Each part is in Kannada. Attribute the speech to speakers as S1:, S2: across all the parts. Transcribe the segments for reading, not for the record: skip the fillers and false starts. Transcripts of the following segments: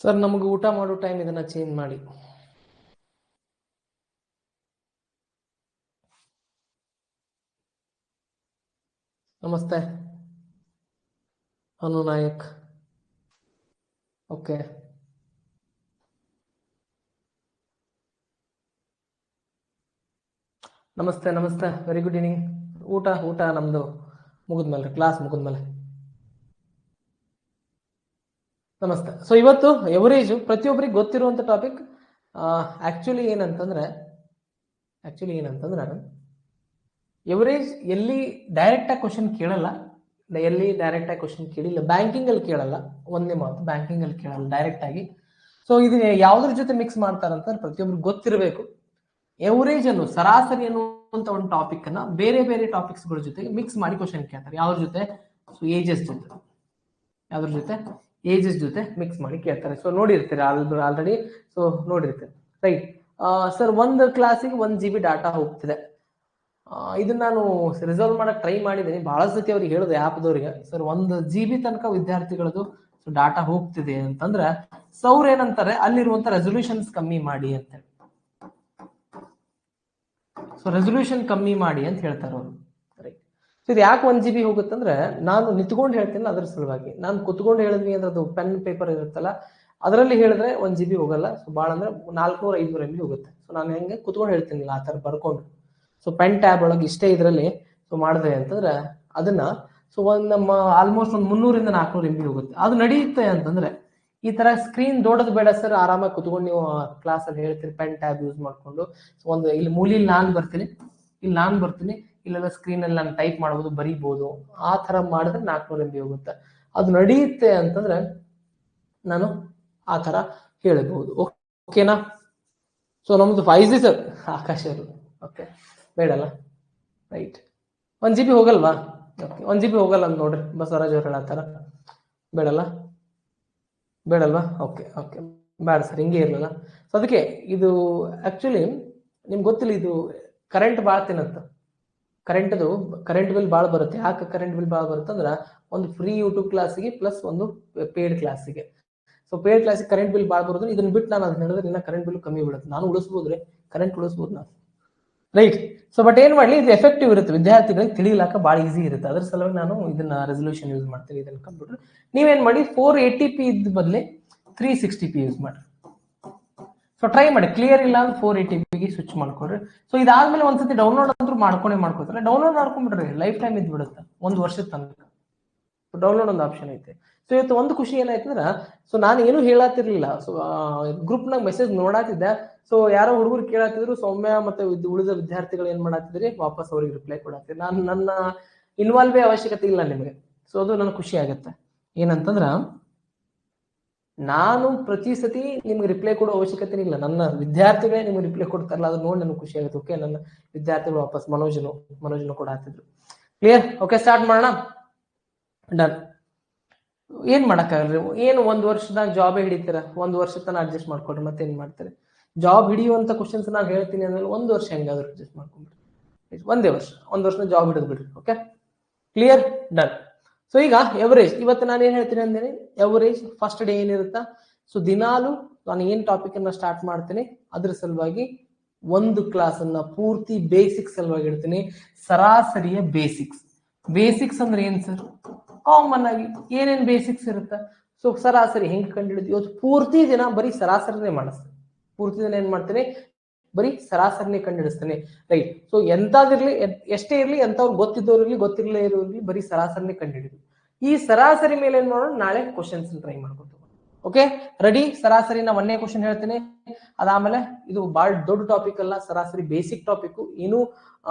S1: ಸರ್ ನಮಗೆ ಊಟ ಮಾಡೋ ಟೈಮ್ ಇದನ್ನ ಚೇಂಜ್ ಮಾಡಿ. ನಮಸ್ತೆ ಅನು ನಾಯಕ್. ಓಕೆ, ನಮಸ್ತೆ ನಮಸ್ತೆ, ವೆರಿ ಗುಡ್ ಈವ್ನಿಂಗ್. ಊಟ ನಮ್ದು ಮುಗಿದ್ಮೇಲೆ, ಕ್ಲಾಸ್ ಮುಗಿದ್ಮೇಲೆ. ನಮಸ್ತೆ. ಸೊ ಇವತ್ತು ಎವರೇಜ್ ಪ್ರತಿಯೊಬ್ಬರಿಗೆ ಗೊತ್ತಿರುವಂತ ಟಾಪಿಕ್. ಆಕ್ಚುಲಿ ಏನಂತಂದ್ರೆ ಎವರೇಜ್ ಎಲ್ಲಿ ಡೈರೆಕ್ಟ್ ಆಗಿ ಕ್ವಶನ್ ಕೇಳಲ್ಲ, ಎಲ್ಲಿ ಡೈರೆಕ್ಟ್ ಆಗಿ ಕ್ವಶನ್ ಕೇಳಿಲ್ಲ. ಬ್ಯಾಂಕಿಂಗ್ ಅಲ್ಲಿ ಕೇಳಲ್ಲ, ಒಂದೇ ಮಾತು, ಬ್ಯಾಂಕಿಂಗ್ ಅಲ್ಲಿ ಕೇಳಲ್ಲ ಡೈರೆಕ್ಟ್ ಆಗಿ. ಸೊ ಇದು ಯಾವ್ದ್ರ ಜೊತೆ ಮಿಕ್ಸ್ ಮಾಡ್ತಾರಂತ ಪ್ರತಿಯೊಬ್ರಿಗೆ ಗೊತ್ತಿರಬೇಕು. ಎವರೇಜ್ ಅನ್ನು, ಸರಾಸರಿ ಅನ್ನುವಂತ ಒಂದು ಟಾಪಿಕ್ ಅನ್ನ ಬೇರೆ ಬೇರೆ ಟಾಪಿಕ್ಸ್ ಗಳ ಜೊತೆಗೆ ಮಿಕ್ಸ್ ಮಾಡಿ ಕ್ವಶನ್ ಕೇಳ್ತಾರೆ. ಯಾವ್ದ್ರ ಜೊತೆ? ಸೊ ಏಜಸ್ ಜೊತೆ. ಯಾವ್ದ್ರ ಜೊತೆ? ಏಜಸ್ ಜೊತೆ ಮಿಕ್ಸ್ ಮಾಡಿ ಕೇಳ್ತಾರೆ. ಸೊ ನೋಡಿರ್ತೀರಿ ಆಲ್ರೆಡಿ. ಸೊ ನೋಡಿರ್ತೀರಿ, ರೈಟ್. ಸರ್ ಒಂದು ಕ್ಲಾಸಿಗೆ 1 GB ಡಾಟಾ ಹೋಗ್ತಿದೆ. ಇದನ್ನ ನಾನು ರಿಸಾಲ್ವ್ ಮಾಡಕ್ ಟ್ರೈ ಮಾಡಿದ್ದೀನಿ ಬಹಳ ಸತಿ. ಅವ್ರಿಗೆ ಹೇಳಿದೆ ಆ್ಯಪ್ದವ್ರಿಗೆ, ಸರ್ 1 GB ತನಕ ವಿದ್ಯಾರ್ಥಿಗಳದು ಡಾಟಾ ಹೋಗ್ತಿದೆ ಅಂತಂದ್ರೆ ಅವ್ರು ಏನಂತಾರೆ, ಅಲ್ಲಿರುವಂತ ರೆಸೊಲ್ಯೂಷನ್ಸ್ ಕಮ್ಮಿ ಮಾಡಿ ಅಂತ ಹೇಳಿ. ಸೊ ರೆಸೊಲ್ಯೂಷನ್ ಕಮ್ಮಿ ಮಾಡಿ ಅಂತ ಹೇಳ್ತಾರೆ ಅವರು. ಸೊ ಇದು ಯಾಕೆ 1 GB ಹೋಗುತ್ತಂದ್ರೆ, ನಾನು ನಿಂತ್ಕೊಂಡು ಹೇಳ್ತೀನಿ ಅದ್ರ ಸಲುವಾಗಿ. ನಾನು ಕುತ್ಕೊಂಡು ಹೇಳಿದ್ವಿ ಅಂದ್ರೆ ಅದು ಪೆನ್ ಪೇಪರ್ ಇರುತ್ತಲ್ಲ, ಅದರಲ್ಲಿ ಹೇಳಿದ್ರೆ 1 GB ಹೋಗಲ್ಲ. ಸೊ ಭಾಳ ಅಂದ್ರೆ 400-500 MB ಹೋಗುತ್ತೆ. ಸೊ ನಾನು ಹೆಂಗೆ ಕುತ್ಕೊಂಡು ಹೇಳ್ತೀನಿ ಆ ತರ ಬರ್ಕೊಂಡು. ಸೊ ಪೆನ್ ಟ್ಯಾಬ್ ಒಳಗೆ ಇಷ್ಟೇ ಇದರಲ್ಲಿ ಸೊ ಮಾಡಿದೆ ಅಂತಂದ್ರೆ ಅದನ್ನ ಸೊ ನಮ್ಮ ಆಲ್ಮೋಸ್ಟ್ ಒಂದು 300-400 MB ಹೋಗುತ್ತೆ. ಅದು ನಡೆಯುತ್ತೆ ಅಂತಂದ್ರೆ ಈ ತರ ಸ್ಕ್ರೀನ್ ದೊಡ್ಡದು ಬೇಡ ಸರ್, ಆರಾಮಾಗಿ ಕುತ್ಕೊಂಡು ನೀವು ಕ್ಲಾಸ್ ಅಲ್ಲಿ ಹೇಳ್ತೀರಿ ಪೆನ್ ಟ್ಯಾಬ್ ಯೂಸ್ ಮಾಡ್ಕೊಂಡು. ಸೊ ಒಂದು ಇಲ್ಲಿ ಮೂಲಿಲಿ ನಾನು ಬರ್ತೀನಿ, ಇಲ್ಲೆಲ್ಲ ಸ್ಕ್ರೀನ್ ಅಲ್ಲಿ ನಾನು ಟೈಪ್ ಮಾಡ್ಬೋದು, ಬರೀಬಹುದು. ಆ ತರ ಮಾಡಿದ್ರೆ 400 MB ಹೋಗುತ್ತೆ. ಅದು ನಡೆಯುತ್ತೆ ಅಂತಂದ್ರೆ ನಾನು ಆ ತರ ಹೇಳಬಹುದು. ಓಕೆನಾ? ಸೊ ನಮ್ದು 5G ಸರ್, ಆಕಾಶ್ ಅವರು. ಓಕೆ, ಬೇಡಲ್ಲ, ರೈಟ್. 1 GB ಹೋಗಲ್ವಾ? ಓಕೆ, 1 GB ಹೋಗಲ್ಲ ಅಂತ ನೋಡ್ರಿ, ಬಸವರಾಜ್ ಅವ್ರು ಹೇಳತ್ತಾರ. ಬೇಡಲ್ವಾ? ಓಕೆ, ಬೇಡ ಸರ್, ಹಿಂಗೆ ಇರಲಿಲ್ಲ. ಸೊ ಅದಕ್ಕೆ ಇದು ಆಕ್ಚುಲಿ ನಿಮ್ಗೆ ಗೊತ್ತಿಲ್ಲ, ಇದು ಕರೆಂಟ್ ಭಾಳ ತಿನ್ನತ್ತ. ಕರೆಂಟ್ ಬಿಲ್ ಭಾಳ ಬರುತ್ತೆ. ಯಾಕೆ ಕರೆಂಟ್ ಬಿಲ್ ಭಾಳ ಬರುತ್ತೆ ಅಂದ್ರೆ, ಒಂದು ಫ್ರೀ ಯೂಟ್ಯೂಬ್ ಕ್ಲಾಸಿಗೆ ಪ್ಲಸ್ ಒಂದು ಪೇಡ್ ಕ್ಲಾಸಿಗೆ. ಸೊ ಪೇಡ್ ಕ್ಲಾಸಿಗೆ ಕರೆಂಟ್ ಬಿಲ್ ಭಾಳ ಬರೋದು. ಇದನ್ನ ಬಿಟ್ಟು ನಾನು ಅದನ್ನ ಹೇಳಿದ್ರೆ ಇನ್ನ ಕರೆಂಟ್ ಬಿಲ್ ಕಮ್ಮಿ ಬಿಡುತ್ತೆ. ನಾನು ಉಳಿಸ್ಬೋದ್ರಿ, ಕರೆಂಟ್ ಉಳಿಸ್ಬೋದು ನಾನು, ರೈಟ್. ಸೊ ಬಟ್ ಏನ್ ಮಾಡ್ಲಿ, ಇದು ಎಫೆಕ್ಟಿವ್ ಇರುತ್ತೆ, ವಿದ್ಯಾರ್ಥಿಗಳಿಗೆ ತಿಳಿಲಾಕ ಭಾಳ ಈಸಿ ಇರುತ್ತೆ. ಅದ್ರ ಸಲುವಾಗಿ ನಾನು ಇದನ್ನ ರೆಸೊಲ್ಯೂಷನ್ ಯೂಸ್ ಮಾಡ್ತೀನಿ. ಇದನ್ನ ಕಂಪ್ಯೂಟರ್ ನೀವೇನ್ ಮಾಡಿ 480p ಇದ್ದ ಬದಲಿ 360p ಯೂಸ್ ಮಾಡಿ. ಸೊ ಟ್ರೈ ಮಾಡಿ, ಕ್ಲಿಯರ್ ಇಲ್ಲ ಅಂದ್ರೆ 480p ಸ್ವಿಚ್ ಮಾಡ್ಕೊಡ್ರಿ. ಸೊ ಇದಾದ್ಮೇಲೆ ಒಂದ್ಸತಿ ಡೌನ್ಲೋಡ್ ಅಂತೂ ಮಾಡ್ಕೊತಾರೆ. ಡೌನ್ಲೋಡ್ ಮಾಡ್ಕೊಂಡ್ಬಿಡ್ರಿ, ಲೈಫ್ ಟೈಮ್ ಇದ್ ಬಿಡುತ್ತೆ, 1 ವರ್ಷದ ತನಕ. ಡೌನ್ಲೋಡ್ ಒಂದು ಆಪ್ಷನ್ ಐತೆ. ಸೊ ಇವತ್ತು ಒಂದು ಖುಷಿ ಏನಾಯ್ತಂದ್ರ, ಸೊ ನಾನು ಏನು ಹೇಳತ್ತಿರ್ಲಿಲ್ಲ. ಸೊ ಗ್ರೂಪ್ನಾಗ ಮೆಸೇಜ್ ನೋಡಾತಿದ್ದೆ. ಸೊ ಯಾರೋ ಹುಡುಗರು ಕೇಳತ್ತಿದ್ರು, ಸೌಮ್ಯ ಮತ್ತೆ ಉಳಿದ ವಿದ್ಯಾರ್ಥಿಗಳು ಏನ್ ಮಾಡತ್ತಿದ್ರಿ, ವಾಪಸ್ ಅವ್ರಿಗೆ ರಿಪ್ಲೈ ಕೊಡತ್ತೀರಿ. ನನ್ನ ಇನ್ವಾಲ್ವೇ ಅವಶ್ಯಕತೆ ಇಲ್ಲ ನಿಮಗೆ. ಸೊ ಅದು ನನಗೆ ಖುಷಿ ಆಗುತ್ತೆ. ಏನಂತಂದ್ರ, ನಾನು ಪ್ರತಿ ಸತಿ ನಿಮ್ಗೆ ರಿಪ್ಲೈ ಕೊಡೋ ಅವಶ್ಯಕತೆ ಇಲ್ಲ, ನನ್ನ ವಿದ್ಯಾರ್ಥಿಗಳೇ ನಿಮ್ಗೆ ರಿಪ್ಲೈ ಕೊಡ್ತಾರಲ್ಲ, ಅದು ನೋಡಿ ನನಗೆ ಖುಷಿ ಆಗುತ್ತೆ. ಓಕೆ, ನನ್ನ ವಿದ್ಯಾರ್ಥಿಗಳು ವಾಪಸ್ ಮನೋಜನು ಕೊಡಾತಿದ್ರು. ಕ್ಲಿಯರ್? ಓಕೆ, ಸ್ಟಾರ್ಟ್ ಮಾಡೋಣ. ಡನ್. ಏನ್ ಮಾಡಕ್ಕಾಗಲ್ರಿ, ಏನು 1 ವರ್ಷದಾಗ ಜಾಬೇ ಹಿಡಿತೀರ, 1 ವರ್ಷ ತನ ಅಡ್ಜಸ್ಟ್ ಮಾಡ್ಕೊಡ್ರಿ. ಮತ್ತೇನ್ ಮಾಡ್ತಾರೆ? ಜಾಬ್ ಹಿಡಿಯುವಂತ ಕ್ವಶನ್ಸ್ ನಾನು ಹೇಳ್ತೀನಿ ಅಂದ್ರೆ 1 ವರ್ಷ ಹೆಂಗಾದ್ರು ಅಡ್ಜಸ್ಟ್ ಮಾಡ್ಕೊಂಡ್ಬಿಡ್ರಿ. 1 ವರ್ಷ ಜಾಬ್ ಹಿಡಿದ್ ಬಿಡ್ರಿ. Okay, clear? ಡನ್. ಸೊ ಈಗ ಎವರೇಜ್, ಇವತ್ತು ನಾನು ಏನ್ ಹೇಳ್ತೀನಿ ಅಂದ್ರೆ, ಎವರೇಜ್ ಫಸ್ಟ್ ಡೇ ಏನಿರುತ್ತಾ, ಸೊ ದಿನಾಲು ನಾನು ಏನ್ ಟಾಪಿಕ್ ಅನ್ನ ಸ್ಟಾರ್ಟ್ ಮಾಡ್ತೀನಿ ಅದ್ರ ಸಲುವಾಗಿ ಒಂದು ಕ್ಲಾಸ್ ಅನ್ನ ಪೂರ್ತಿ ಬೇಸಿಕ್ಸ್ ಸಲುವಾಗಿ ಇಡ್ತೀನಿ. ಸರಾಸರಿಯ ಬೇಸಿಕ್ಸ್ ಅಂದ್ರೆ ಏನ್ ಸರ್? ಕಾಮನ್ ಆಗಿ ಏನೇನ್ ಬೇಸಿಕ್ಸ್ ಇರುತ್ತೆ. ಸೊ ಸರಾಸರಿ ಹೆಂಗ್ ಕಂಡುಹಿಡಿದು, ಇವತ್ತು ಪೂರ್ತಿ ದಿನ ಬರೀ ಸರಾಸರಿನೇ ಮಾಡಿಸ್ತೀನಿ. ಪೂರ್ತಿ ದಿನ ಏನ್ ಮಾಡ್ತೀನಿ, ಬರೀ ಸರಾಸರಿನೇ ಕಂಡುಹಿಡಿಸ್ತೀನಿ, ರೈಟ್. ಸೊ ಎಂತಾದಿರ್ಲಿ, ಎಷ್ಟೇ ಇರ್ಲಿ, ಎಂತವ್ರು ಗೊತ್ತಿದ್ದವ್ರು ಇರ್ಲಿ, ಗೊತ್ತಿರಲೇ ಇರೋರ್ಲಿ, ಬರೀ ಸರಾಸರಿನೇ ಕಂಡುಹಿಡಿದು ಈ ಸರಾಸರಿ ಮೇಲೆ ಏನ್ ಮಾಡೋಣ, ನಾಳೆ ಕ್ವಶನ್ಸ್ ಟ್ರೈ ಮಾಡ್ಕೊತೀವಿ. Okay, ready? ಸರಾಸರಿ ನಾ 1ನೇ ಕ್ವಶನ್ ಹೇಳ್ತೀನಿ. ಅದಾದ್ಮೇಲೆ ಇದು ಬಹಳ ದೊಡ್ಡ ಟಾಪಿಕ್ ಅಲ್ಲ, ಸರಾಸರಿ ಬೇಸಿಕ್ ಟಾಪಿಕ್. ಏನು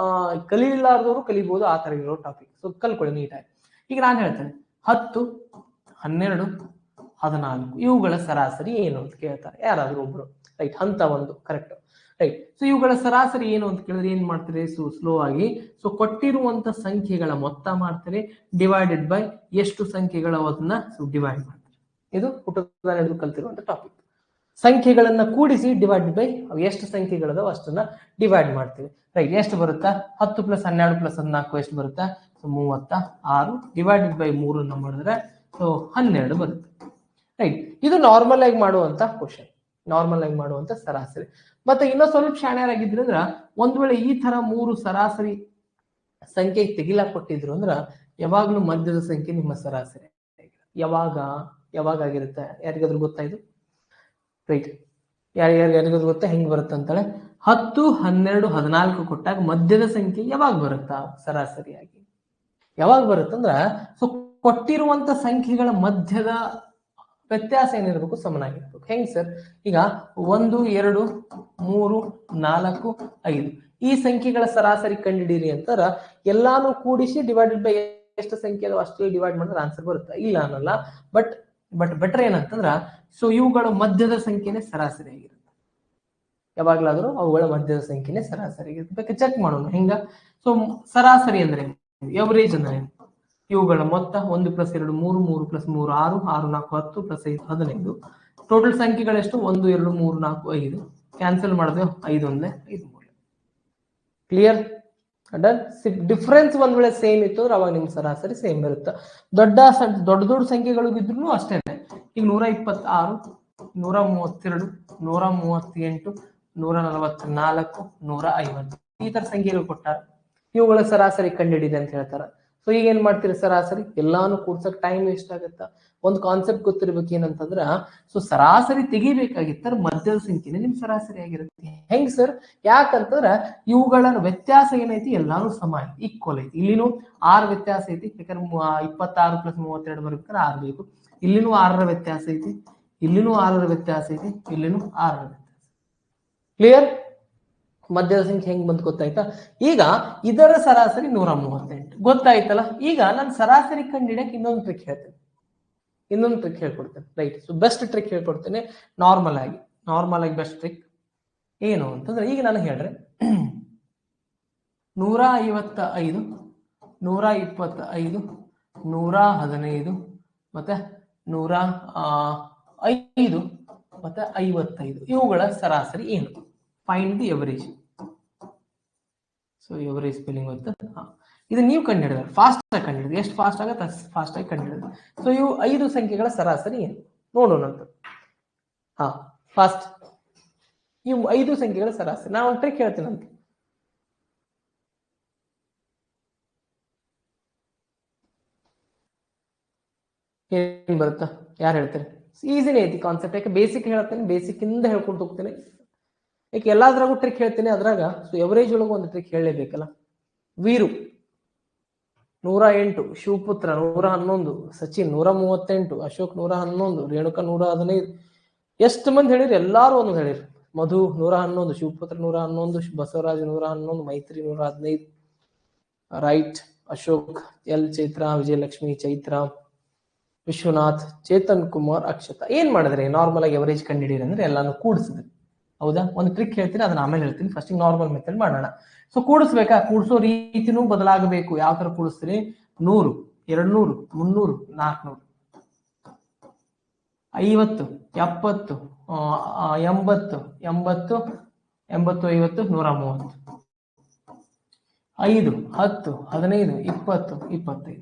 S1: ಕಲಿಲಾರ್ದವರು ಕಲಿಬಹುದು, ಆ ತರ ಇರೋ ಟಾಪಿಕ್. ಸೊ ಕಲ್ಕೊಳ್ಳಿ ನೀಟಾಗಿ. ಈಗ ನಾನು ಹೇಳ್ತೇನೆ 10, 12, 14 ಇವುಗಳ ಸರಾಸರಿ ಏನು ಅಂತ ಕೇಳ್ತಾರೆ ಯಾರಾದ್ರೂ ಒಬ್ರು, ರೈಟ್. ಹಂತ 1 ಕರೆಕ್ಟ್, ರೈಟ್. ಸೊ ಇವುಗಳ ಸರಾಸರಿ ಏನು ಅಂತ ಕೇಳಿದ್ರೆ ಏನ್ ಮಾಡ್ತೀರಿ, ಸೊ ಸ್ಲೋ ಆಗಿ ಸೊ ಕೊಟ್ಟಿರುವಂತ ಸಂಖ್ಯೆಗಳ ಮೊತ್ತ ಮಾಡ್ತೀರಿ, ಡಿವೈಡೆಡ್ ಬೈ ಎಷ್ಟು ಸಂಖ್ಯೆಗಳ ಅದನ್ನ ಸೊ ಡಿವೈಡ್ ಮಾಡ್ತೀರಿ. ಇದು ಹುಟ್ಟುತ್ತಾ ನಡೆದು ಕಲ್ತಿರುವಂತ ಟಾಪಿಕ್. ಸಂಖ್ಯೆಗಳನ್ನ ಕೂಡಿಸಿ ಡಿವೈಡೆಡ್ ಬೈ ಎಷ್ಟು ಸಂಖ್ಯೆಗಳದಾವ ಅಷ್ಟನ್ನ ಡಿವೈಡ್ ಮಾಡ್ತೀವಿ, ರೈಟ್. ಎಷ್ಟು ಬರುತ್ತಾ? 10 + 12 + 14 ಎಷ್ಟು ಬರುತ್ತಾ? ಸೊ 36 ಡಿವೈಡೆಡ್ ಬೈ 3 ಮಾಡಿದ್ರೆ ಸೊ 12 ಬರುತ್ತೆ, ರೈಟ್. ಇದು ನಾರ್ಮಲ್ ಆಗಿ ಮಾಡುವಂತ ಕ್ವಶನ್, ನಾರ್ಮಲ್ ಆಗಿ ಮಾಡುವಂತ ಸರಾಸರಿ. ಮತ್ತೆ ಇನ್ನೊಂದು ಸ್ವಲ್ಪ ಶಾಣ್ಯರಾಗಿದ್ರು ಅಂದ್ರ ಒಂದ್ ವೇಳೆ ಈ ತರ 3 ಸರಾಸರಿ ಸಂಖ್ಯೆ ತೆಗಿಲಾಕ್ ಕೊಟ್ಟಿದ್ರು ಅಂದ್ರ ಯಾವಾಗ್ಲೂ ಮಧ್ಯದ ಸಂಖ್ಯೆ ನಿಮ್ಮ ಸರಾಸರಿ. ಯಾವಾಗ ಆಗಿರುತ್ತೆ? ಯಾರಿಗಾದ್ರೂ ಗೊತ್ತಾ ಇದು? ರೈಟ್, ಯಾರಿಗಾದ್ರೂ ಗೊತ್ತಾ ಹೆಂಗ್ ಬರುತ್ತೆ ಅಂತಾಳೆ? 10, 12, 14 ಕೊಟ್ಟಾಗ ಮಧ್ಯದ ಸಂಖ್ಯೆ ಯಾವಾಗ ಬರುತ್ತಾ ಸರಾಸರಿಯಾಗಿ? ಯಾವಾಗ ಬರುತ್ತಂದ್ರ ಸೊ ಕೊಟ್ಟಿರುವಂತ ಸಂಖ್ಯೆಗಳ ಮಧ್ಯದ ವ್ಯತ್ಯಾಸ ಏನಿರ್ಬೇಕು? ಸಮನಾಗಿರ್ಬೇಕು. ಹೆಂಗ್ ಸರ್? ಈಗ 1, 2, 3, 4, 5 ಈ ಸಂಖ್ಯೆಗಳ ಸರಾಸರಿ ಕಂಡುಹಿಡೀರಿ ಅಂತಾರ ಎಲ್ಲಾನು ಕೂಡಿಸಿ ಡಿವೈಡೆಡ್ ಬೈ ಎಷ್ಟು ಸಂಖ್ಯೆ ಅದಾವ ಅಷ್ಟೇ ಡಿವೈಡ್ ಮಾಡಿದ್ರೆ ಆನ್ಸರ್ ಬರುತ್ತೆ. ಇಲ್ಲ ಅನ್ನಲ್ಲ, ಬಟ್ ಬೆಟರ್ ಏನಂತಂದ್ರ ಸೊ ಇವುಗಳ ಮಧ್ಯದ ಸಂಖ್ಯೆನೇ ಸರಾಸರಿ ಆಗಿರುತ್ತೆ. ಯಾವಾಗ್ಲಾದ್ರೂ ಅವುಗಳ ಮಧ್ಯದ ಸಂಖ್ಯೆನೇ ಸರಾಸರಿ ಆಗಿರುತ್ತೆ. ಬೇಕಾದ್ರೆ ಚೆಕ್ ಮಾಡೋಣ ಹೆಂಗ. ಸೊ ಸರಾಸರಿ ಅಂದ್ರೆ ಎವರೇಜ್ ಅಂದ್ರೆ ಇವುಗಳ ಮೊತ್ತ 1 + 2 3, 3 + 3 6, 6 4 10 + 5 15. ಟೋಟಲ್ ಸಂಖ್ಯೆಗಳೆಷ್ಟು? 1 2 3 4 5. ಕ್ಯಾನ್ಸಲ್ ಮಾಡಿದ್ರೆ 5 1 5 3. ಕ್ಲಿಯರ್? ಡಿಫ್ರೆನ್ಸ್ ಒಂದ್ ವೇಳೆ ಸೇಮ್ ಇತ್ತು ಅಂದ್ರೆ ಅವಾಗ ನಿಮ್ ಸರಾಸರಿ ಸೇಮ್ ಇರುತ್ತೆ. ದೊಡ್ಡ ಸಂಖ್ಯೆಗಳು ಇದ್ರು ಅಷ್ಟೇನೆ. ಈಗ 126, 132, 138, 144, 150 ಈ ತರ ಸಂಖ್ಯೆಗಳು ಕೊಟ್ಟಾರ. ಇವುಗಳ ಸರಾಸರಿ ಕಂಡುಹಿಡಿದೆ ಅಂತ ಹೇಳ್ತಾರ. ಸೊ ಈಗ ಏನ್ ಮಾಡ್ತೀರಿ? ಸರಾಸರಿ ಎಲ್ಲಾನು ಕೂಡ್ಸಕ್ ಟೈಮ್ ವೇಸ್ಟ್ ಆಗತ್ತ. ಒಂದು ಕಾನ್ಸೆಪ್ಟ್ ಗೊತ್ತಿರ್ಬೇಕು ಏನಂತಂದ್ರ ಸೊ ಸರಾಸರಿ ತೆಗಿಬೇಕಾಗಿತ್ತ ಮಧ್ಯದ ಸಂಖ್ಯೆನೇ ನಿಮ್ ಸರಾಸರಿ ಆಗಿರುತ್ತೆ. ಹೆಂಗ್ ಸರ್? ಯಾಕಂತಂದ್ರ ಇವುಗಳ ವ್ಯತ್ಯಾಸ ಏನೈತಿ? ಎಲ್ಲಾನು ಸಮ ಈಕ್ವಲ್ ಐತಿ. ಇಲ್ಲಿನೂ 6 ವ್ಯತ್ಯಾಸ ಐತಿ, ಯಾಕಂದ್ರೆ 26 + 32 ಬರ್ಬೇಕಾದ್ರೆ 6 ಬೇಕು. ಇಲ್ಲಿನೂ 6ರ ವ್ಯತ್ಯಾಸ ಐತಿ, ಇಲ್ಲಿನೂ 6ರ ವ್ಯತ್ಯಾಸ ಐತಿ, ಇಲ್ಲಿನೂ 6ರ ವ್ಯತ್ಯಾಸ. ಕ್ಲಿಯರ್? ಮಧ್ಯದ ಸಂಖ್ಯೆ ಹೆಂಗ್ ಬಂತು ಗೊತ್ತಾಯ್ತಾ? ಈಗ ಇದರ ಸರಾಸರಿ 138 ಗೊತ್ತಾಯ್ತಲ್ಲ. ಈಗ ನಾನು ಸರಾಸರಿ ಕಂಡುಹಿಡಿಯಕ್ಕೆ ಇನ್ನೊಂದು ಟ್ರಿಕ್ ಹೇಳ್ಕೊಡ್ತೇನೆ. ರೈಟ್. ಸೊ ಬೆಸ್ಟ್ ಟ್ರಿಕ್ ಹೇಳ್ಕೊಡ್ತೇನೆ. ನಾರ್ಮಲ್ ಆಗಿ ಬೆಸ್ಟ್ ಟ್ರಿಕ್ ಏನು ಅಂತಂದ್ರೆ, ಈಗ ನಾನು ಹೇಳ್ರೆ 155, 125, 115 ಮತ್ತೆ 105 ಮತ್ತೆ 55 ಇವುಗಳ ಸರಾಸರಿ ಏನು? Find the average. So average spelling ಗೊತ್ತಾ? ಇದು ನೀವು ಕಂಡುಹಿಡಿದ್ರೆ ಫಾಸ್ಟ್ ಆಗಿ ಕಂಡುಹಿಡಿದ್ರೆ, ಎಷ್ಟು ಫಾಸ್ಟ್ ಆಗುತ್ತೆ ಅಷ್ಟು ಫಾಸ್ಟ್ ಆಗಿ ಕಂಡುಹಿಡಿದ್ರೆ. ಸೊ ಇವು 5 ಸಂಖ್ಯೆಗಳ ಸರಾಸರಿ ಏನು ನೋಡೋಣ ಅಂತ. ಫಾಸ್ಟ್ ಇವು 5 ಸಂಖ್ಯೆಗಳ ಸರಾಸರಿ. ನಾನು ಒಂದು ಟ್ರಿಕ್ ಹೇಳ್ತೀನಿ ಅಂತ. ಏನ್ ಬರುತ್ತಾ? ಯಾರು ಹೇಳ್ತಾರೆ? ಈಸಿನೇ ಐತಿ ಕಾನ್ಸೆಪ್ಟ್. ಯಾಕೆ ಬೇಸಿಕ್ ಹೇಳ್ತೇನೆ, ಬೇಸಿಕ್ ಇಂದ ಹೇಳ್ಕೊಂಡು ಹೋಗ್ತೇನೆ. ಯಾಕೆ ಎಲ್ಲಾದ್ರಾಗೂ ಟ್ರಿಕ್ ಹೇಳ್ತೀನಿ ಅದ್ರಾಗ. ಸೊ ಎವರೇಜ್ ಒಳಗೂ ಒಂದು ಟ್ರಿಕ್ ಹೇಳಲೇಬೇಕಲ್ಲ. ವೀರು 108, ಶಿವಪುತ್ರ 111, ಸಚಿನ್ 138, ಅಶೋಕ್ 111, ರೇಣುಕಾ 115. ಎಷ್ಟು ಮಂದಿ ಹೇಳಿರಿ? ಎಲ್ಲಾರು ಒಂದು ಹೇಳಿರಿ. ಮಧು 111, ಶಿವಪುತ್ರ 111, ಬಸವರಾಜ್ 111, ಮೈತ್ರಿ 115. ರೈಟ್. ಅಶೋಕ್, ಎಲ್, ಚೈತ್ರ, ವಿಜಯಲಕ್ಷ್ಮಿ, ಚೈತ್ರ, ವಿಶ್ವನಾಥ್, ಚೇತನ್ ಕುಮಾರ್, ಅಕ್ಷತಾ. ಏನ್ ಮಾಡಿದ್ರೆ ನಾರ್ಮಲ್ ಆಗಿ ಎವರೇಜ್ ಕಂಡುಹಿಡಿಯಿರಿ ಅಂದ್ರೆ ಎಲ್ಲಾನು ಕೂಡಿಸಿದ್ರಿ. ಹೌದಾ? ಒಂದು ಟ್ರಿಕ್ ಹೇಳ್ತೀನಿ, ಅದನ್ನ ಆಮೇಲೆ ಹೇಳ್ತೀನಿ. ಫಸ್ಟ್ ನಾರ್ಮಲ್ ಮೆಥಡ್ ಮಾಡೋಣ. ಸೊ ಕೂಡಿಸ್ಬೇಕಾ? ಕೂಡಿಸೋ ರೀತಿನೂ ಬದಲಾಗಬೇಕು. ಯಾವ ತರ ಕೂಡಿಸ್ತೀರಿ? 100, 200, 300, 400, 50, 70, 80, 80, 80, 50, 130, 5, 10, 15, 20, 25.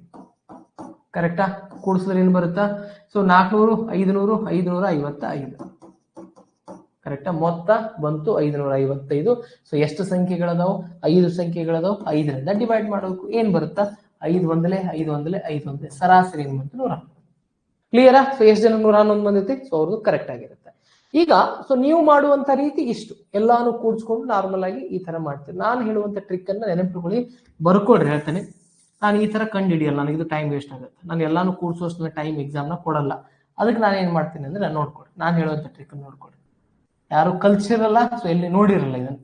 S1: ಕರೆಕ್ಟಾ? ಕೂಡಿಸಿದ್ರೆ ಏನ್ ಬರುತ್ತಾ? ಸೊ 400, 500, 555. ಕರೆಕ್ಟಾ? ಮೊತ್ತ ಬಂತು 555. ಸೊ ಎಷ್ಟು ಸಂಖ್ಯೆಗಳದಾವು? 5 ಸಂಖ್ಯೆಗಳದಾವು. 5ರಿಂದ ಡಿವೈಡ್ ಮಾಡಬೇಕು. ಏನ್ ಬರುತ್ತಾ? 5 ಒಂದಲೇ 5 ಒಂದಲೇ 5 ಒಂದಲೇ. ಸರಾಸರಿ ಏನ್ ಬಂತು? 111. ಕ್ಲಿಯರಾ? ಸೊ ಎಷ್ಟು ಜನ 111 ಬಂದೈತಿ? ಸೊ ಅವ್ರದ್ದು ಕರೆಕ್ಟ್ ಆಗಿರುತ್ತೆ. ಈಗ ಸೊ ನೀವು ಮಾಡುವಂತ ರೀತಿ ಇಷ್ಟು ಎಲ್ಲಾನು ಕೂಡಿಸ್ಕೊಂಡು ನಾರ್ಮಲ್ ಆಗಿ ಈ ತರ ಮಾಡ್ತೀರಿ. ನಾನು ಹೇಳುವಂತ ಟ್ರಿಕ್ ಅನ್ನ ನೆನಪಿಟ್ಕೊಳ್ಳಿ, ಬರ್ಕೊಡ್ರಿ. ಹೇಳ್ತೇನೆ, ನಾನು ಈ ತರ ಕಂಡು ಹಿಡಿಯಲ್ಲ, ನನಗೆ ಇದು ಟೈಮ್ ವೇಸ್ಟ್ ಆಗುತ್ತೆ. ನಾನು ಎಲ್ಲಾನು ಕೂಡಿಸೋಷ್ಟು ಟೈಮ್ ಎಕ್ಸಾಮ್ನ ಕೊಡಲ್ಲ. ಅದಕ್ಕೆ ನಾನು ಏನ್ ಮಾಡ್ತೀನಿ ಅಂದ್ರೆ ನೋಡ್ಕೊಡ್ರಿ, ನಾನು ಹೇಳುವಂತ ಟ್ರಿಕ್ ನೋಡ್ಕೊಡ್ರಿ. ಯಾರು ಕಲ್ಸಿರಲ್ಲ, ಸೊ ಎಲ್ಲಿ ನೋಡಿರಲ್ಲ ಇದನ್ನ.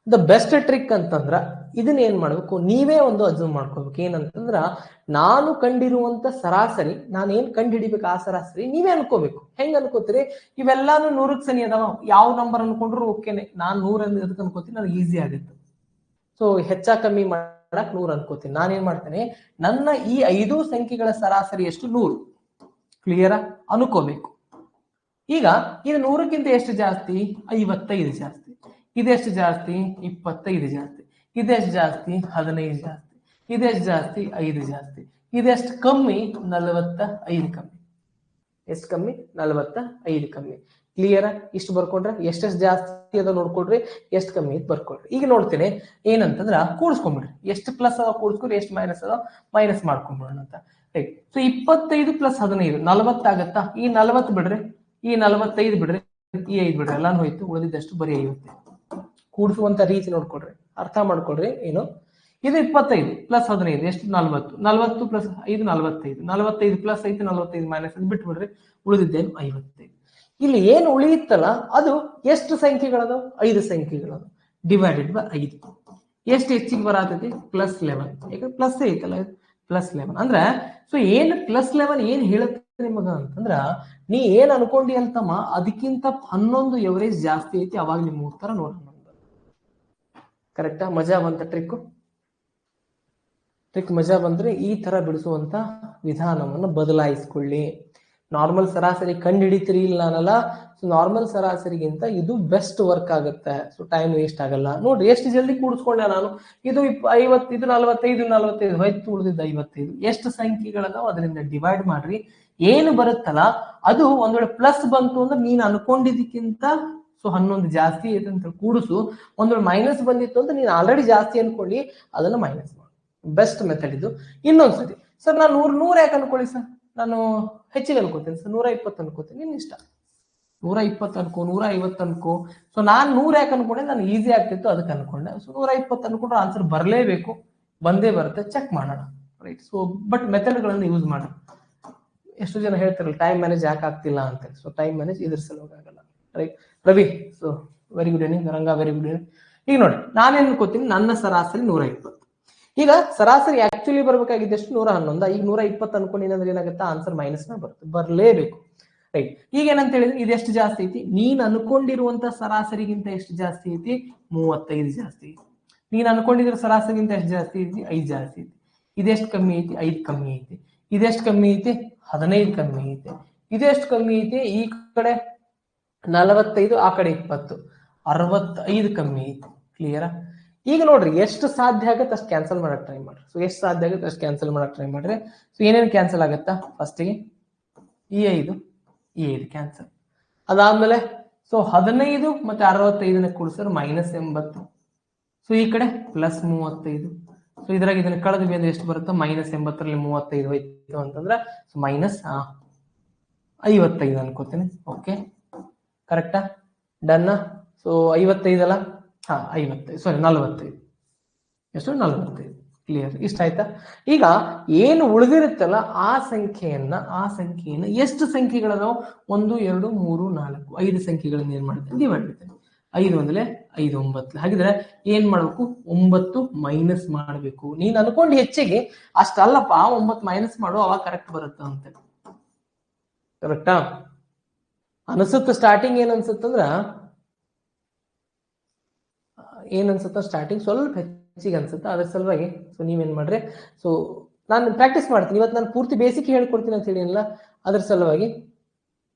S1: ದ ಬೆಸ್ಟ್ ಟ್ರಿಕ್ ಅಂತಂದ್ರ ಇದನ್ನ ಏನ್ ಮಾಡ್ಬೇಕು? ನೀವೇ ಒಂದು ಅಬ್ಸರ್ವ್ ಮಾಡ್ಕೋಬೇಕು. ಏನಂತಂದ್ರ ನಾನು ಕಂಡಿರುವಂತ ಸರಾಸರಿ, ನಾನು ಏನ್ ಕಂಡು ಹಿಡಿಬೇಕು ಆ ಸರಾಸರಿ ನೀವೇ ಅನ್ಕೋಬೇಕು. ಹೆಂಗ್ ಅನ್ಕೋತೀರಿ? ಇವೆಲ್ಲಾನು 100ಕ್ಕೆ ಸನಿ ಅದಾವ. ಯಾವ ನಂಬರ್ ಅನ್ಕೊಂಡ್ರು ಓಕೆನೆ. ನಾನು 100 ಎದಕ್ಕೆ ಅನ್ಕೋತೀನಿ? ನನಗೆ ಈಸಿ ಆಗುತ್ತೆ. ಸೊ ಹೆಚ್ಚ ಕಮ್ಮಿ ಮಾಡಕ್ 100 ಅನ್ಕೋತೀನಿ. ನಾನೇನ್ ಮಾಡ್ತೇನೆ? ನನ್ನ ಈ 5 ಸಂಖ್ಯೆಗಳ ಸರಾಸರಿ ಎಷ್ಟು? 100. ಕ್ಲಿಯರಾ? ಅನ್ಕೋಬೇಕು. ಈಗ ಇದು 100ಕ್ಕಿಂತ ಎಷ್ಟು ಜಾಸ್ತಿ? 55 ಜಾಸ್ತಿ. ಇದೆಷ್ಟು ಜಾಸ್ತಿ? 25 ಜಾಸ್ತಿ. ಇದೆಷ್ಟು ಜಾಸ್ತಿ? 15 ಜಾಸ್ತಿ. ಇದೆಷ್ಟು ಜಾಸ್ತಿ? 5 ಜಾಸ್ತಿ. ಇದೆಷ್ಟು ಕಮ್ಮಿ 45 ಕಮ್ಮಿ. ಎಷ್ಟು ಕಮ್ಮಿ 45 ಕಮ್ಮಿ. ಕ್ಲಿಯರ್? ಇಷ್ಟು ಬರ್ಕೊಂಡ್ರೆ ಎಷ್ಟೆಷ್ಟು ಜಾಸ್ತಿ ಅದ ನೋಡ್ಕೊಡ್ರಿ, ಎಷ್ಟು ಕಮ್ಮಿ ಇದು ಬರ್ಕೊಡ್ರಿ. ಈಗ ನೋಡ್ತೀನಿ ಏನಂತಂದ್ರ ಕೂಡಿಸ್ಕೊಂಡ್ಬಿಡ್ರಿ, ಎಷ್ಟು ಪ್ಲಸ್ ಅದ ಕೂಡಿಸ್ಕೊಡ್ರಿ, ಎಷ್ಟು ಮೈನಸ್ ಅದ ಮೈನಸ್ ಮಾಡ್ಕೊಂಡ್ಬಿಡೋಣ ಅಂತ. ರೈಟ್. ಸೊ 25 + 15 40 ಆಗತ್ತಾ? ಈ 40 ಬಿಡ್ರಿ, ಈ 45 ಬಿಡ್ರಿ, ಈ 5 ಬಿಡ್ರಿ, ಎಲ್ಲಾನು ಹೋಯ್ತು. ಉಳಿದಿದ್ದಷ್ಟು ಬರೀ 50. ಕೂಡಿಸುವಂತ ರೀತಿ ನೋಡ್ಕೊಡ್ರಿ, ಅರ್ಥ ಮಾಡ್ಕೊಡ್ರಿ. ಏನು ಇದು 25 + 15 ಎಷ್ಟು? 40. 40 + 5 45. 45 + 5 45 ಮೈನಸ್ ಬಿಟ್ಟು ಬಿಡ್ರಿ, ಉಳಿದಿದ್ದೇನು 55. ಇಲ್ಲಿ ಏನು ಉಳಿಯುತ್ತಲ್ಲ ಅದು ಎಷ್ಟು ಸಂಖ್ಯೆಗಳದು? 5 ಸಂಖ್ಯೆಗಳದು. Divided by 5. ಎಷ್ಟು ಹೆಚ್ಚಿಗೆ ಬರತೈತಿ? +11. ಯಾಕಂದ್ರೆ ಪ್ಲಸ್ ಐತಲ್ಲ, +11 ಅಂದ್ರೆ ಸೊ ಏನು +11 ಏನ್ ಹೇಳುತ್ತೆ ನಿಮಗ ಅಂತಂದ್ರ, ನೀ ಏನ್ ಅನ್ಕೊಂಡಿ ಅಂತಮ್ಮ ಅದಕ್ಕಿಂತ 11 ಎವರೇಜ್ ಜಾಸ್ತಿ ಐತಿ. ಅವಾಗ ನಿಮ್ ಉತ್ತರ ನೋಡೋಣ. ಕರೆಕ್ಟಾ? ಮಜಾ ಬಂತ ಟ್ರಿಕ್ ಮಜಾ ಬಂದ್ರೆ ಈ ತರ ಬಿಡಿಸುವಂತ ವಿಧಾನವನ್ನು ಬದಲಾಯಿಸ್ಕೊಳ್ಳಿ. ನಾರ್ಮಲ್ ಸರಾಸರಿ ಕಂಡು ಹಿಡಿತೀರಿ ಇಲ್ಲ ನಾನಲ್ಲ. ಸೊ ನಾರ್ಮಲ್ ಸರಾಸರಿಗಿಂತ ಇದು ಬೆಸ್ಟ್ ವರ್ಕ್ ಆಗುತ್ತೆ. ಸೊ ಟೈಮ್ ವೇಸ್ಟ್ ಆಗಲ್ಲ. ನೋಡ್ರಿ ಎಷ್ಟು ಜಲ್ದಿ ಕೂಡಿಸ್ಕೊಂಡೆ ನಾನು. ಇದು 50, ಇದು 45, 45 ಹೋಯ್ತು, ಉಳಿದಿದ್ದು 55. ಎಷ್ಟು ಸಂಖ್ಯೆಗಳದಾವ ಅದರಿಂದ ಡಿವೈಡ್ ಮಾಡ್ರಿ. ಏನು ಬರುತ್ತಲ್ಲ ಅದು ಒಂದ್ ವೇಳೆ ಪ್ಲಸ್ ಬಂತು ಅಂದ್ರೆ ನೀನ್ ಅನ್ಕೊಂಡಿದ್ದಕ್ಕಿಂತ ಸೊ 11 ಜಾಸ್ತಿ ಐತೆ ಅಂತ ಕೂಡಿಸು. ಒಂದ್ ವೇಳೆ ಮೈನಸ್ ಬಂದಿತ್ತು ಅಂದ್ರೆ ನೀನ್ ಆಲ್ರೆಡಿ ಜಾಸ್ತಿ ಅನ್ಕೊಳ್ಳಿ, ಅದನ್ನ ಮೈನಸ್ ಮಾಡಿ. ಬೆಸ್ಟ್ ಮೆಥಡ್ ಇದು. ಇನ್ನೊಂದ್ಸತಿ ಸರ್ ನಾನು 100 ಯಾಕೆ ಅನ್ಕೊಳ್ಳಿ ಸರ್, ನಾನು ಹೆಚ್ಚಿಗೆ ಅನ್ಕೋತೀನಿ ಸರ್, 120 ಅನ್ಕೋತೀನಿ, ನಿನ್ ಇಷ್ಟ. 120 ಅನ್ಕೋ, 150 ಅನ್ಕೋ. ಸೊ ನಾನ್ 100 ಯಾಕೆ ಅನ್ಕೊಂಡೆ, ನಾನು ಈಸಿ ಆಗ್ತಿತ್ತು ಅದಕ್ಕೆ ಅನ್ಕೊಂಡೆ. ಸೊ 120 ಅನ್ಕೊಂಡ್ರೆ ಆನ್ಸರ್ ಬರಲೇಬೇಕು, ಬಂದೇ ಬರುತ್ತೆ. ಚೆಕ್ ಮಾಡೋಣ. ರೈಟ್. ಸೊ ಬಟ್ ಮೆಥಡ್ಗಳನ್ನು ಯೂಸ್ ಮಾಡಿ. ಎಷ್ಟು ಜನ ಹೇಳ್ತಾರಲ್ಲ ಟೈಮ್ ಮ್ಯಾನೇಜ್ ಯಾಕೆ ಆಗ್ತಿಲ್ಲ ಅಂತ. ಸೊ ಟೈಮ್ ಮ್ಯಾನೇಜ್ ಇದ್ರ ಸಲುವಾಗಿ ಆಗಲ್ಲ. Right Ravi, so very good ಏನಿಂಗ್. ರಂಗ ವೆರಿ ಗುಡ್ ಏನಿಂಗ್. ಈಗ ನೋಡಿ ನಾನೇನ್ ಅನ್ಕೋತೀನಿ, ನನ್ನ ಸರಾಸರಿ 120. ಈಗ ಸರಾಸರಿ ಆಕ್ಚುಲಿ ಬರ್ಬೇಕಾಗಿದ್ದಷ್ಟು 111. ಈಗ 120 ಅನ್ಕೊಂಡಿದ್ರೆ ಏನಾಗುತ್ತೆ, ಆನ್ಸರ್ ಮೈನಸ್ ಬರುತ್ತೆ, ಬರಲೇಬೇಕು. ರೈಟ್. ಈಗ ಏನಂತ ಹೇಳಿದ್ರೆ ಇದೆಷ್ಟು ಜಾಸ್ತಿ ಐತಿ, ನೀನ್ ಅನ್ಕೊಂಡಿರುವಂತ ಸರಾಸರಿಗಿಂತ ಎಷ್ಟು ಜಾಸ್ತಿ ಐತಿ, 35 ಜಾಸ್ತಿ ಐತಿ. ನೀನ್ ಅನ್ಕೊಂಡಿದ್ರ ಸರಾಸರಿಗಿಂತ ಎಷ್ಟು ಜಾಸ್ತಿ ಐತಿ, 5 ಜಾಸ್ತಿ ಐತಿ. ಇದೆಷ್ಟು ಕಮ್ಮಿ ಐತಿ, 5 ಕಮ್ಮಿ ಐತಿ. ಇದೆಷ್ಟು ಕಮ್ಮಿ ಐತಿ, 15 ಕಮ್ಮಿ ಐತಿ. ಇದೆಷ್ಟು ಕಮ್ಮಿ ಐತಿ, ಈ ಕಡೆ 45, ಆ ಕಡೆ 20, 65 ಕಮ್ಮಿ ಐತಿ. ಕ್ಲಿಯರಾ? ಈಗ ನೋಡ್ರಿ ಎಷ್ಟು ಸಾಧ್ಯ ಆಗುತ್ತೆ ಅಷ್ಟು ಕ್ಯಾನ್ಸಲ್ ಮಾಡಕ್ ಟ್ರೈ ಮಾಡ್ರಿ. ಸೊ ಎಷ್ಟು ಸಾಧ್ಯ ಆಗುತ್ತೆ ಅಷ್ಟು ಕ್ಯಾನ್ಸಲ್ ಮಾಡಕ್ ಟ್ರೈ ಮಾಡ್ರಿ. ಸೊ ಏನೇನು ಕ್ಯಾನ್ಸಲ್ ಆಗತ್ತಾ, ಫಸ್ಟಿಗೆ ಈ 5 ಕ್ಯಾನ್ಸಲ್. ಅದಾದ್ಮೇಲೆ ಸೊ 15 ಮತ್ತೆ 65ನ ಕೂಡಿಸಿದ್ರೆ -80. ಸೊ ಈ ಕಡೆ +35. ಸೊ ಇದ್ರಾಗ ಇದನ್ನ ಕಳೆದ ಮೇಲೆ ಎಷ್ಟು ಬರುತ್ತೆ, -80ರಲ್ಲಿ 35 ಹೋಯ್ತು ಅಂತಂದ್ರೆ -55 ಅನ್ಕೋತೀನಿ. ಓಕೆ ಕರೆಕ್ಟಾ? ಡನ್ನ? ಸೊ 55 ಅಲ್ಲ, 55 ಸಾರಿ 45. ಎಷ್ಟು? 45. ಕ್ಲಿಯರ್? ಇಷ್ಟ ಆಯ್ತಾ? ಈಗ ಏನು ಉಳಿದಿರುತ್ತಲ್ಲ ಆ ಸಂಖ್ಯೆಯನ್ನ ಎಷ್ಟು ಸಂಖ್ಯೆಗಳದಾವ, 1 2 3 4 5 ಸಂಖ್ಯೆಗಳನ್ನ ಏನ್ ಮಾಡ್ತೇನೆ, ಡಿವೈಡ್ ಮಾಡ್ತೇನೆ. 5 ಒಂದಲೇ 5 9. ಹಾಗಿದ್ರೆ ಏನ್ ಮಾಡ್ಬೇಕು, 9 ಮೈನಸ್ ಮಾಡ್ಬೇಕು. ನೀನ್ ಅನ್ಕೊಂಡು ಹೆಚ್ಚಿಗೆ ಅಷ್ಟಲ್ಲಪ್ಪ, 9 ಮೈನಸ್ ಮಾಡು, ಅವಾಗ ಕರೆಕ್ಟ್ ಬರುತ್ತೆ ಅಂತ. ಕರೆಕ್ಟಾ? ಅನ್ಸುತ್ತ ಸ್ಟಾರ್ಟಿಂಗ್ ಏನ್ ಅನ್ಸುತ್ತಂದ್ರ ಸ್ಟಾರ್ಟಿಂಗ್ ಸ್ವಲ್ಪ ಹೆಚ್ಚಿಗೆ ಅನ್ಸುತ್ತೆ. ಅದ್ರ ಸಲುವಾಗಿ ಸೊ ನೀವೇನ್ ಮಾಡ್ರಿ, ಸೊ ನಾನು ಪ್ರಾಕ್ಟೀಸ್ ಮಾಡ್ತೀನಿ ಇವತ್ತು. ನಾನು ಪೂರ್ತಿ ಬೇಸಿಕ್ ಹೇಳ್ಕೊಡ್ತೀನಿ ಅಂತ ಹೇಳಿಲ್ಲ, ಅದ್ರ ಸಲುವಾಗಿ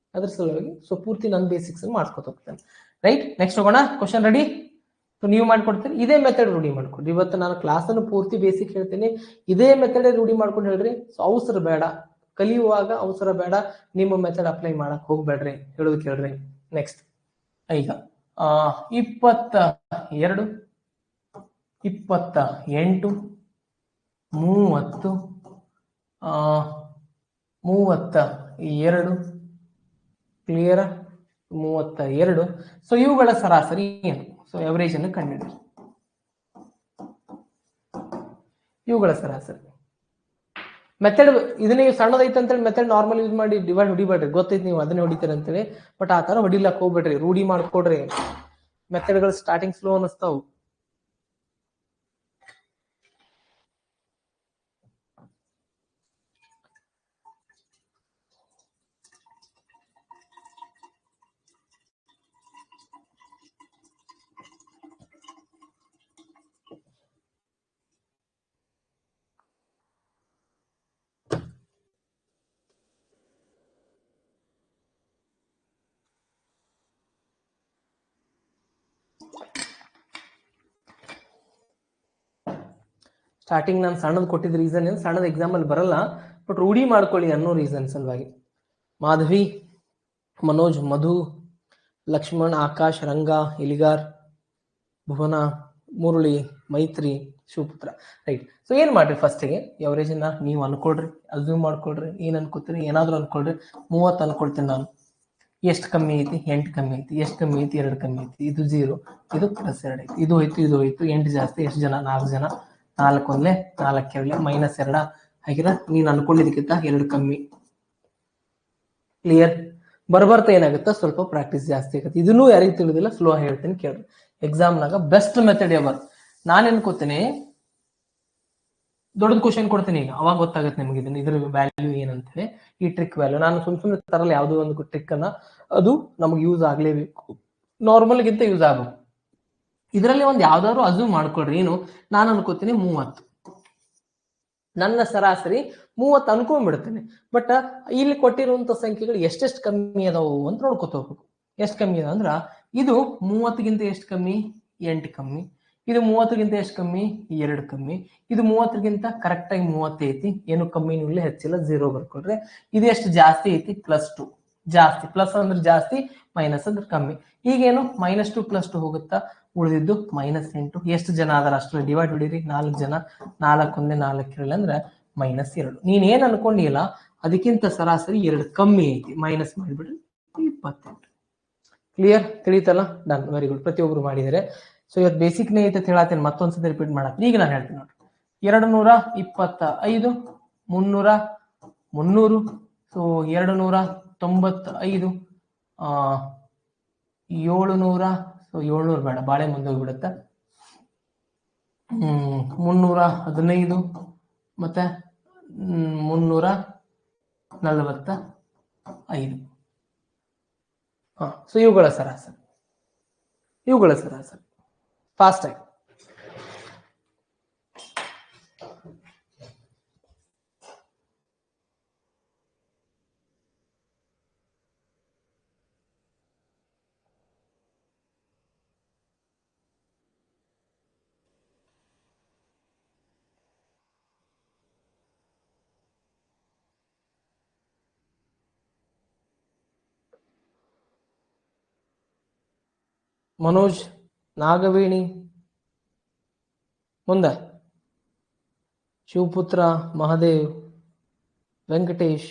S1: ಸೊ ಪೂರ್ತಿ ನನ್ನ ಬೇಸಿಕ್ಸ್ ಮಾಡ್ಕೊತ ಹೋಗ್ತೇನೆ. ರೈಟ್. ನೆಕ್ಸ್ಟ್ ಹೋಗೋಣ. Question ready? ಸೊ ನೀವು ಮಾಡ್ಕೊಡ್ತೀನಿ. ಇದೇ ಮೆಥಡ್ ರೂಢಿ ಮಾಡ್ಕೊಡ್ರಿ. ಇವತ್ತು ನಾನು ಕ್ಲಾಸ್ ಅನ್ನು ಪೂರ್ತಿ ಬೇಸಿಕ್ ಹೇಳ್ತೀನಿ, ಇದೇ ಮೆಥಡ್ ರೂಢಿ ಮಾಡ್ಕೊಂಡು ಹೇಳ್ರಿ. ಸೊ ಅವಸರ ಬೇಡ, ಕಲಿಯುವಾಗ ಅವಸರ ಬೇಡ. ನಿಮ್ಮ ಮೆಥಡ್ ಅಪ್ಲೈ ಮಾಡಕ್ ಹೋಗ್ಬೇಡ್ರಿ, ಹೇಳೋದು ಕೇಳ್ರಿ. ನೆಕ್ಸ್ಟ್ ಈಗ 22, 28, 30, 32. ಕ್ಲಿಯರ್? 32. ಸೊ ಇವುಗಳ ಸರಾಸರಿ ಏನು? ಸೊ ಎವರೇಜ್ ಅನ್ನು ಕಂಡುಹಿಡಿಯಿರಿ. ಇವುಗಳ ಸರಾಸರಿ ಮೆಥಡ್ ಇದನ್ನ ಸಣ್ಣದೈತೆ ಅಂತೇಳಿ ಮೆಥಡ್ ನಾರ್ಮಲ್ ಯೂಸ್ ಮಾಡಿ ಡಿವೈಡ್ ಹೊಡಿಬೇಡ್ರಿ. ಗೊತ್ತೈತಿ ನೀವು ಅದನ್ನೇ ಹೊಡಿತೀರ ಅಂತೇಳಿ, ಬಟ್ ಆ ತರ ಹೊಡಿಲಕ್ ಹೋಗ್ಬೇಡ್ರಿ. ರೂಢಿ ಮಾಡ್ಕೊಡ್ರಿ. ಮೆಥಡ್ಗಳು ಸ್ಟಾರ್ಟಿಂಗ್ ಸ್ಲೋ ಅನಿಸ್ತಾವು. ಸ್ಟಾರ್ಟಿಂಗ್ ನಾನು ಸಣ್ಣದು ಕೊಟ್ಟಿದ್ದ ರೀಸನ್ ಏನು, ಸಣ್ಣದ ಎಕ್ಸಾಮ್ ಅಲ್ಲಿ ಬರಲ್ಲ, ಬಟ್ ರೂಢಿ ಮಾಡ್ಕೊಳ್ಳಿ ಅನ್ನೋ ರೀಸನ್ ಸಲುವಾಗಿ. ಮಾಧವಿ, ಮನೋಜ್, ಮಧು, ಲಕ್ಷ್ಮಣ್, ಆಕಾಶ್, ರಂಗ, ಇಲಿಗಾರ್, ಭುವನ, ಮುರಳಿ, ಮೈತ್ರಿ, ಶಿವಪುತ್ರ. ರೈಟ್. ಸೊ ಏನ್ ಮಾಡ್ರಿ, ಫಸ್ಟಿಗೆ ಎವರೇಜನ್ನ ನೀವು ಅನ್ಕೊಳ್ರಿ, ಅಸ್ಯೂಮ್ ಮಾಡ್ಕೊಳ್ರಿ. ಏನ್ ಅನ್ಕೋತೀರಿ, ಏನಾದ್ರು ಅನ್ಕೊಳ್ರಿ. 30 ಅನ್ಕೊಳ್ತೀನಿ ನಾನು. ಎಷ್ಟು ಕಮ್ಮಿ ಐತಿ? 8 ಕಮ್ಮಿ ಐತಿ. ಎಷ್ಟು ಕಮ್ಮಿ ಐತಿ? 2 ಕಮ್ಮಿ ಐತಿ. ಇದು 0, ಇದು +2 ಐತಿ. ಇದು ಹೋಯ್ತು, ಇದು ಹೋಯ್ತು. 8 ಜಾಸ್ತಿ. ಎಷ್ಟು ಜನ? 4 ಜನ. 4 ಒಂದ್ಲೆ 4 ಎರಡ್ಲೆ -2 ಹಾಗಿರ ನೀನ್ ಅನ್ಕೊಂಡಿದ್ದಕ್ಕಿಂತ 2 ಕಮ್ಮಿ. ಕ್ಲಿಯರ್? ಬರ್ಬರ್ತಾ ಏನಾಗುತ್ತಾ, ಸ್ವಲ್ಪ ಪ್ರಾಕ್ಟೀಸ್ ಜಾಸ್ತಿ ಆಗುತ್ತೆ. ಇದನ್ನು ಯಾರಿಗೆ ತಿಳಿದಿಲ್ಲ ಸ್ಲೋ ಹೇಳ್ತೀನಿ ಕೇಳ್ರಿ. ಎಕ್ಸಾಮ್ನಾಗ ಬೆಸ್ಟ್ ಮೆಥಡ್ ಎವರ್. ನಾನು ಅನ್ಕೋತೀನಿ ದೊಡ್ಡದು ಕ್ವಶನ್ ಕೊಡ್ತೀನಿ ಈಗ, ಅವಾಗ ಗೊತ್ತಾಗುತ್ತೆ ನಿಮ್ಗೆ ಇದ್ರ ವ್ಯಾಲ್ಯೂ ಏನಂತೇಳಿ. ಈ ಟ್ರಿಕ್ ವ್ಯಾಲ್ಯೂ ನಾನು ಸುಮ್ಮನೆ ತರಲ್ಲ, ಯಾವುದೋ ಒಂದು ಟ್ರಿಕ್ ಅನ್ನ, ಅದು ನಮ್ಗೆ ಯೂಸ್ ಆಗ್ಲೇಬೇಕು, ನಾರ್ಮಲ್ ಗಿಂತ ಯೂಸ್ ಆಗಬೇಕು. ಇದರಲ್ಲಿ ಒಂದು ಯಾವ್ದಾದ್ರು ಅಸ್ಯೂಮ್ ಮಾಡ್ಕೊಳ್ರಿ. ಏನು, ನಾನು ಅನ್ಕೋತೀನಿ 30, ನನ್ನ ಸರಾಸರಿ 30 ಅನ್ಕೊಂಡ್ಬಿಡ್ತೇನೆ. ಬಟ್ ಇಲ್ಲಿ ಕೊಟ್ಟಿರುವಂತ ಸಂಖ್ಯೆಗಳು ಎಷ್ಟೆಷ್ಟು ಕಮ್ಮಿ ಅದಾವು ಅಂತ ನೋಡ್ಕೊತ ಹೋಗ್ಬೇಕು. ಎಷ್ಟು ಕಮ್ಮಿ ಅದ ಅಂದ್ರ, ಇದು 30ಗಿಂತ ಎಷ್ಟು ಕಮ್ಮಿ? 8 ಕಮ್ಮಿ. ಇದು 30ಗಿಂತ ಎಷ್ಟು ಕಮ್ಮಿ? 2 ಕಮ್ಮಿ. ಇದು 30ಗಿಂತ ಕರೆಕ್ಟ್ ಆಗಿ 30 ಐತಿ, ಏನು ಕಮ್ಮಿನೂ ಇಲ್ಲ ಹೆಚ್ಚಿಲ್ಲ, 0 ಬರ್ಕೊಳ್ರಿ. ಇದು ಎಷ್ಟು ಜಾಸ್ತಿ ಐತಿ? +2 ಜಾಸ್ತಿ. ಪ್ಲಸ್ ಅಂದ್ರೆ ಜಾಸ್ತಿ, ಮೈನಸ್ ಅಂದ್ರೆ ಕಮ್ಮಿ. ಈಗೇನು -2 +2 ಹೋಗುತ್ತಾ, ಉಳಿದಿದ್ದು -8. ಎಷ್ಟು ಜನ ಅದರ ಅಷ್ಟು ಡಿವೈಡ್ ಹೊಡೀರಿ. 4 ಜನ. 4 ಒಂದೇ 4 ಅಂದ್ರೆ -2. ನೀನ್ ಏನ್ ಅನ್ಕೊಂಡಿಲ್ಲ ಅದಕ್ಕಿಂತ ಸರಾಸರಿ 2 ಕಮ್ಮಿ ಐತಿ, ಮೈನಸ್ ಮಾಡಿಬಿಡ್ರಿ 28. ಕ್ಲಿಯರ್? ತಿಳಿತಲ್ಲ? Done, very good. ಪ್ರತಿಯೊಬ್ರು ಮಾಡಿದರೆ. ಸೊ ಇವತ್ತು ಬೇಸಿಕ್ನೇ ಐತೆ ಅಂತ ಹೇಳತ್ತೇನೆ, ಮತ್ತೊಂದ್ಸತಿ ರಿಪೀಟ್ ಮಾಡತ್ತೀನಿ. ಈಗ ನಾನು ಹೇಳ್ತೀನಿ ನೋಡ್ರಿ. 225, 300, 300, ಸೊ 295, 700, ಸೊ 700 ಬೇಡ, ಬಾಳೆ ಮುಂದೆ ಹೋಗ್ಬಿಡುತ್ತೆ. 315 ಮತ್ತೆ 345. ಸೊ ಇವುಗಳ ಸರಾಸರಿ, ಫಾಸ್ಟ್ ಆಗಿ. ಮನೋಜ್, ನಾಗವೇಣಿ, ಮುಂದೆ ಶಿವಪುತ್ರ, ಮಹದೇವ್, ವೆಂಕಟೇಶ್,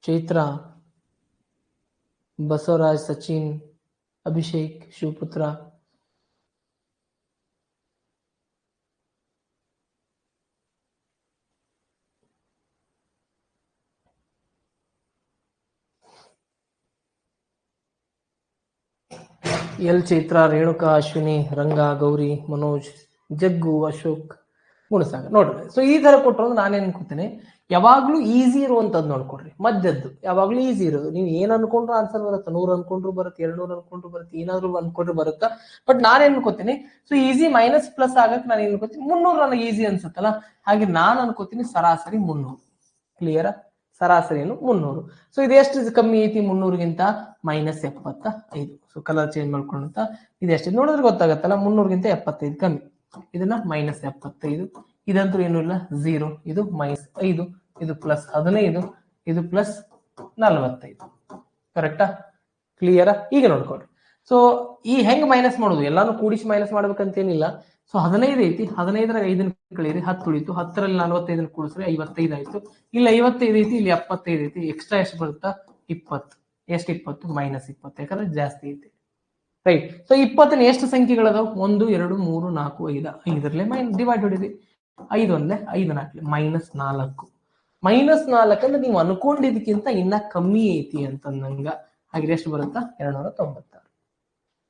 S1: ಚೈತ್ರ, ಬಸವರಾಜ್, ಸಚಿನ್, ಅಭಿಷೇಕ್, ಶಿವಪುತ್ರ, ಎಲ್ ಚೈತ್ರ, ರೇಣುಕಾ, ಅಶ್ವಿನಿ, ರಂಗ, ಗೌರಿ, ಮನೋಜ್, ಜಗ್ಗು, ಅಶೋಕ್, ಗುಣಸಾಗರ್. ನೋಡ್ರಿ, ಸೊ ಈ ತರ ಕೊಟ್ಟರು ನಾನೇನ್ ಅನ್ಕೋತೀನಿ, ಯಾವಾಗ್ಲೂ ಈಸಿ ಇರುವಂತದ್ದು ನೋಡ್ಕೊಡ್ರಿ. ಮಧ್ಯದ್ದು ಯಾವಾಗ್ಲೂ ಈಸಿ ಇರೋದು. ನೀವು ಏನ್ ಅನ್ಕೊಂಡ್ರು ಆನ್ಸರ್ ಬರುತ್ತೆ. 100 ಅನ್ಕೊಂಡ್ರು ಬರುತ್ತೆ, 200 ಅನ್ಕೊಂಡ್ರು ಬರುತ್ತೆ, ಏನಾದ್ರು ಅನ್ಕೊಂಡ್ರು ಬರುತ್ತಾ. ಬಟ್ ನಾನೇನ್ ಅನ್ಕೋತೀನಿ, ಸೊ ಈಸಿ ಮೈನಸ್ ಪ್ಲಸ್ ಆಗಕ್ ನಾನು ಏನ್ ಅನ್ಕೋತೀನಿ, 300 ನನಗೆ ಈಸಿ ಅನ್ಸುತ್ತಲ್ಲ, ಹಾಗೆ ನಾನು ಅನ್ಕೋತೀನಿ ಸರಾಸರಿ 300. ಕ್ಲಿಯರ್? ಸರಾಸರಿ ಏನು 300. ಸೊ ಇದೆಷ್ಟು ಕಮ್ಮಿ ಐತಿ 300ಗಿಂತ? -75. ಸೊ ಕಲರ್ ಚೇಂಜ್ ಮಾಡ್ಕೊಂಡಂತ ಇದೆಷ್ಟು ನೋಡಿದ್ರೆ ಗೊತ್ತಾಗತ್ತಲ್ಲ, 300ಗಿಂತ 75 ಕಮ್ಮಿ. ಇದನ್ನ -75. ಇದಂತೂ ಏನು ಇಲ್ಲ, 0. ಇದು -5, ಇದು +15, ಇದು +45. ಕರೆಕ್ಟಾ? ಕ್ಲಿಯರಾ? ಈಗ ನೋಡ್ಕೊಡ್ರಿ. ಸೊ ಈ ಹೆಂಗ್ ಮೈನಸ್ ಮಾಡೋದು, ಎಲ್ಲಾನು ಕೂಡಿಸಿ ಮೈನಸ್ ಮಾಡ್ಬೇಕಂತೇನಿಲ್ಲ. ಸೊ 15 ಐತಿ, 15ರ 5 ಕಳೀರಿ, 10 ಉಳಿತು. 10ರಲ್ಲಿ 45 ಕೂಡಿಸ್ರಿ 55 ಆಯ್ತು. ಇಲ್ಲಿ 55 ಐತಿ, ಇಲ್ಲಿ 75 ಐತಿ. ಎಕ್ಸ್ಟ್ರಾ ಎಷ್ಟು ಬರುತ್ತಾ? 20. ಎಷ್ಟು 20? -20, ಯಾಕಂದ್ರೆ ಜಾಸ್ತಿ ಐತಿ. ರೈಟ್. ಸೊ 20ನ ಎಷ್ಟು ಸಂಖ್ಯೆಗಳದಾವ? 1, 2, 3, 4, 5. 5ರಲ್ಲೇ ಡಿವೈಡ್ ಹೊಡಿರಿ. 5 ಒಂದ್ಲೆ 5 4 -4. -4 ಅಂದ್ರೆ ನೀವು ಅನ್ಕೊಂಡಿದ್ದಕ್ಕಿಂತ ಇನ್ನ ಕಮ್ಮಿ ಐತಿ ಅಂತಂದಂಗ. ಹಾಗೆ ಎಷ್ಟು ಬರುತ್ತಾ? 296.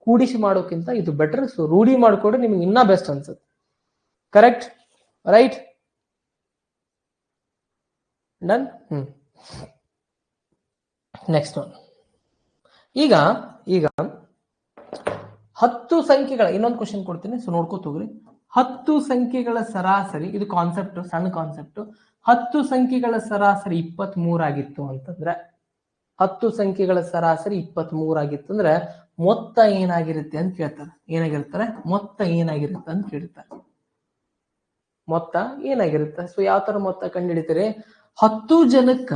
S1: ಕೂಡಿಸಿ ಮಾಡೋಕ್ಕಿಂತ ಇದು ಬೆಟರ್. ಸೊ ರೂಢಿ ಮಾಡ್ಕೊಂಡ್ರೆ ನಿಮ್ಗೆ ಇನ್ನ ಬೆಸ್ಟ್ ಅನ್ಸುತ್ತೆ. Correct? Right? Done. Next one. ಈಗ 10 ಸಂಖ್ಯೆಗಳ ಇನ್ನೊಂದು ಕ್ವಶನ್ ಕೊಡ್ತೀನಿ. ಸೊ ನೋಡ್ಕೋತ ಹೋಗ್ರಿ. 10 ಸಂಖ್ಯೆಗಳ ಸರಾಸರಿ, ಇದು ಕಾನ್ಸೆಪ್ಟ್, ಸಣ್ಣ ಕಾನ್ಸೆಪ್ಟ್. 10 ಸಂಖ್ಯೆಗಳ ಸರಾಸರಿ 23 ಆಗಿತ್ತು ಅಂತಂದ್ರೆ, 10 ಸಂಖ್ಯೆಗಳ ಸರಾಸರಿ 23 ಆಗಿತ್ತು ಅಂದ್ರೆ ಮೊತ್ತ ಏನಾಗಿರುತ್ತೆ ಅಂತ ಕೇಳ್ತಾರೆ. ಏನಾಗಿರ್ತಾರೆ? ಮೊತ್ತ ಏನಾಗಿರುತ್ತೆ ಅಂತ ಕೇಳ್ತಾರೆ. ಮೊತ್ತ ಏನಾಗಿರುತ್ತೆ? ಸೊ ಯಾವ ತರ ಮೊತ್ತ ಕಂಡುಹಿಡಿತಾರೆ? 10 ಜನಕ್ಕ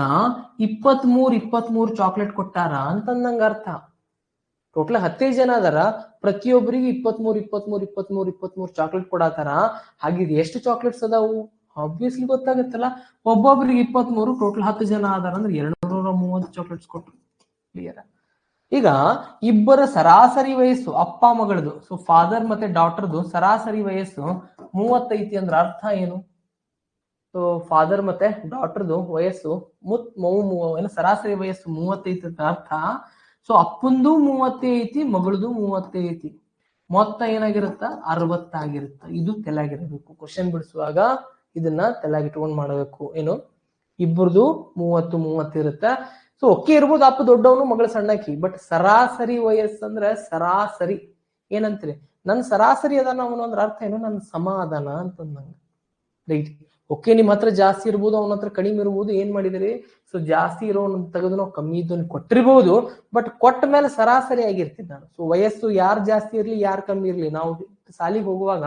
S1: 23 ಚಾಕ್ಲೇಟ್ ಕೊಟ್ಟಾರ ಅಂತಂದಂಗ ಅರ್ಥ. ಟೋಟಲ್ 15 ಜನ ಅದರ, ಪ್ರತಿಯೊಬ್ಬರಿಗೆ 23 ಚಾಕ್ಲೇಟ್ ಕೊಡತಾರ. ಹಾಗಿದ್ ಎಷ್ಟು ಚಾಕ್ಲೇಟ್ಸ್ ಅದಾವು? ಆಬ್ವಿಯಸ್ಲಿ ಗೊತ್ತಾಗತ್ತಲ್ಲ. ಒಬ್ಬೊಬ್ರಿಗೆ 23, ಟೋಟಲ್ 10 ಜನ ಆದಾರ ಅಂದ್ರೆ 230 ಚಾಕ್ಲೇಟ್ಸ್ ಕೊಟ್ರು. ಕ್ಲಿಯರ್? ಈಗ ಇಬ್ಬರ ಸರಾಸರಿ ವಯಸ್ಸು ಅಪ್ಪ ಮಗಳದು, ಸೊ ಫಾದರ್ ಮತ್ತೆ ಡಾಟರ್ದು ಸರಾಸರಿ ವಯಸ್ಸು 35 ಅಂದ್ರೆ ಅರ್ಥ ಏನು? ಸೊ ಫಾದರ್ ಮತ್ತೆ ಡಾಟರ್ದು ವಯಸ್ಸು ಸರಾಸರಿ ವಯಸ್ಸು 35 ಅಂತ ಅರ್ಥ. ಸೊ ಅಪ್ಪಂದು 30 ಐತಿ, ಮಗಳದು 30 ಐತಿ. ಮೊತ್ತ ಏನಾಗಿರುತ್ತ? 60 ಆಗಿರುತ್ತ. ಇದು ತಲೆಯಾಗಿರ್ಬೇಕು. ಕ್ವಶನ್ ಬಿಡಿಸುವಾಗ ಇದನ್ನ ತಲೆಯಾಗಿಟ್ಕೊಂಡ್ ಮಾಡಬೇಕು. ಏನು? ಇಬ್ಬರದು 30 ಇರುತ್ತೆ. ಸೊ ಒಕ್ಕೆ ಇರ್ಬೋದು, ಅಪ್ಪ ದೊಡ್ಡವನು ಮಗಳ ಸಣ್ಣಕಿ, ಬಟ್ ಸರಾಸರಿ ವಯಸ್ಸಂದ್ರೆ ಸರಾಸರಿ ಏನಂತೀರಿ? ನನ್ ಸರಾಸರಿ ಅದಾನ ಅವನು ಅಂದ್ರೆ ಅರ್ಥ ಏನು? ನನ್ ಸಮ ಅದಾನ ಅಂತಂದಂಗ. ರೈಟ್? ಓಕೆ, ನಿಮ್ ಹತ್ರ ಜಾಸ್ತಿ ಇರ್ಬೋದು, ಅವನ ಹತ್ರ ಕಡಿಮೆ ಇರ್ಬೋದು. ಏನ್ ಮಾಡಿದಿರಿ? ಸೊ ಜಾಸ್ತಿ ಇರೋನ್ ತೆಗೆದು ನಾವು ಕಮ್ಮಿ ಇದ್ದವನ್ ಕೊಟ್ಟಿರ್ಬೋದು, ಬಟ್ ಕೊಟ್ಟ ಮೇಲೆ ಸರಾಸರಿ ಆಗಿರ್ತೀನಿ ನಾನು. ಸೊ ವಯಸ್ಸು ಯಾರು ಜಾಸ್ತಿ ಇರ್ಲಿ ಯಾರು ಕಮ್ಮಿ ಇರ್ಲಿ, ನಾವು ಸಾಲಿಗೆ ಹೋಗುವಾಗ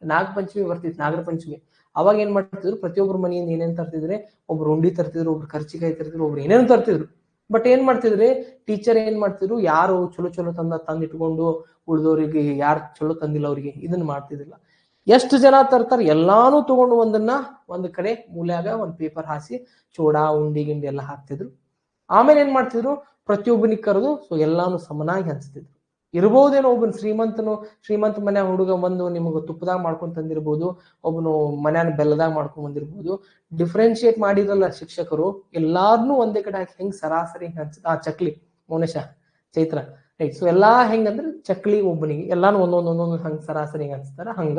S1: ನಾಗ ಪಂಚಮಿ ಬರ್ತಿತ್ತು, ನಾಗರ ಪಂಚಮಿ. ಅವಾಗ ಏನ್ ಮಾಡ್ತಿದ್ರು? ಪ್ರತಿಯೊಬ್ಬರು ಮನೆಯಿಂದ ಏನೇನ್ ತರ್ತಿದ್ರೆ? ಒಬ್ರು ಉಂಡಿ ತರ್ತಿದ್ರು, ಒಬ್ರು ಖರ್ಚಿಕಾಯಿ ತರ್ತಿದ್ರು, ಒಬ್ರು ಏನೇನು ತರ್ತಿದ್ರು. ಬಟ್ ಏನ್ ಮಾಡ್ತಿದ್ರಿ? ಟೀಚರ್ ಏನ್ ಮಾಡ್ತಿದ್ರು? ಯಾರು ಚಲೋ ತಂದಿಟ್ಕೊಂಡು ಉಳಿದವರಿಗೆ, ಯಾರು ಚಲೋ ತಂದಿಲ್ಲ ಅವ್ರಿಗೆ ಇದನ್ನ ಮಾಡ್ತಿದ್ದಿಲ್ಲ. ಎಷ್ಟು ಜನ ತರ್ತಾರೆ ಎಲ್ಲಾನು ತಗೊಂಡು ಒಂದ್ ಕಡೆ ಮೂಲ್ಯಾಗ ಒಂದ್ ಪೇಪರ್ ಹಾಸಿ ಚೋಡಾ ಉಂಡಿ ಗಿಂಡಿ ಎಲ್ಲ ಹಾಕ್ತಿದ್ರು. ಆಮೇಲೆ ಏನ್ ಮಾಡ್ತಿದ್ರು? ಪ್ರತಿಯೊಬ್ಬನಿಗೆ ಕರೆದು ಸೊ ಎಲ್ಲಾನು ಸಮನಾಗಿ ಹಂಚ್ತಿದ್ರು. ಇರ್ಬೋದೇನೋ ಒಬ್ಬನ್ ಶ್ರೀಮಂತ ಮನ್ಯಾಗ ಹುಡುಗ ಬಂದು ನಿಮ್ಗೆ ತುಪ್ಪದಾಗ ಮಾಡ್ಕೊಂಡ್ ತಂದಿರ್ಬೋದು, ಒಬ್ಬನು ಮನ್ಯಾನ ಬೆಲ್ಲದಾಗ ಮಾಡ್ಕೊಂಡ್ ಬಂದಿರ್ಬೋದು. ಡಿಫ್ರೆನ್ಶಿಯೇಟ್ ಮಾಡಿದ್ರಲ್ಲ ಶಿಕ್ಷಕರು, ಎಲ್ಲಾರ್ನು ಒಂದೇ ಕಡೆ ಹಾಕಿ ಹೆಂಗ್ ಸರಾಸರಿ ಚಕ್ಲಿ ಮೌನೇಶ ಚೈತ್ರ ರೈಟ್. ಸೊ ಎಲ್ಲಾ ಹೆಂಗಂದ್ರೆ ಚಕ್ಲಿ ಒಬ್ಬನಿಗೆ ಎಲ್ಲಾನು ಒಂದೊಂದು ಹಂಗ ಸರಾಸರಿ ಹಂಚ್ತಾರ. ಹಂಗ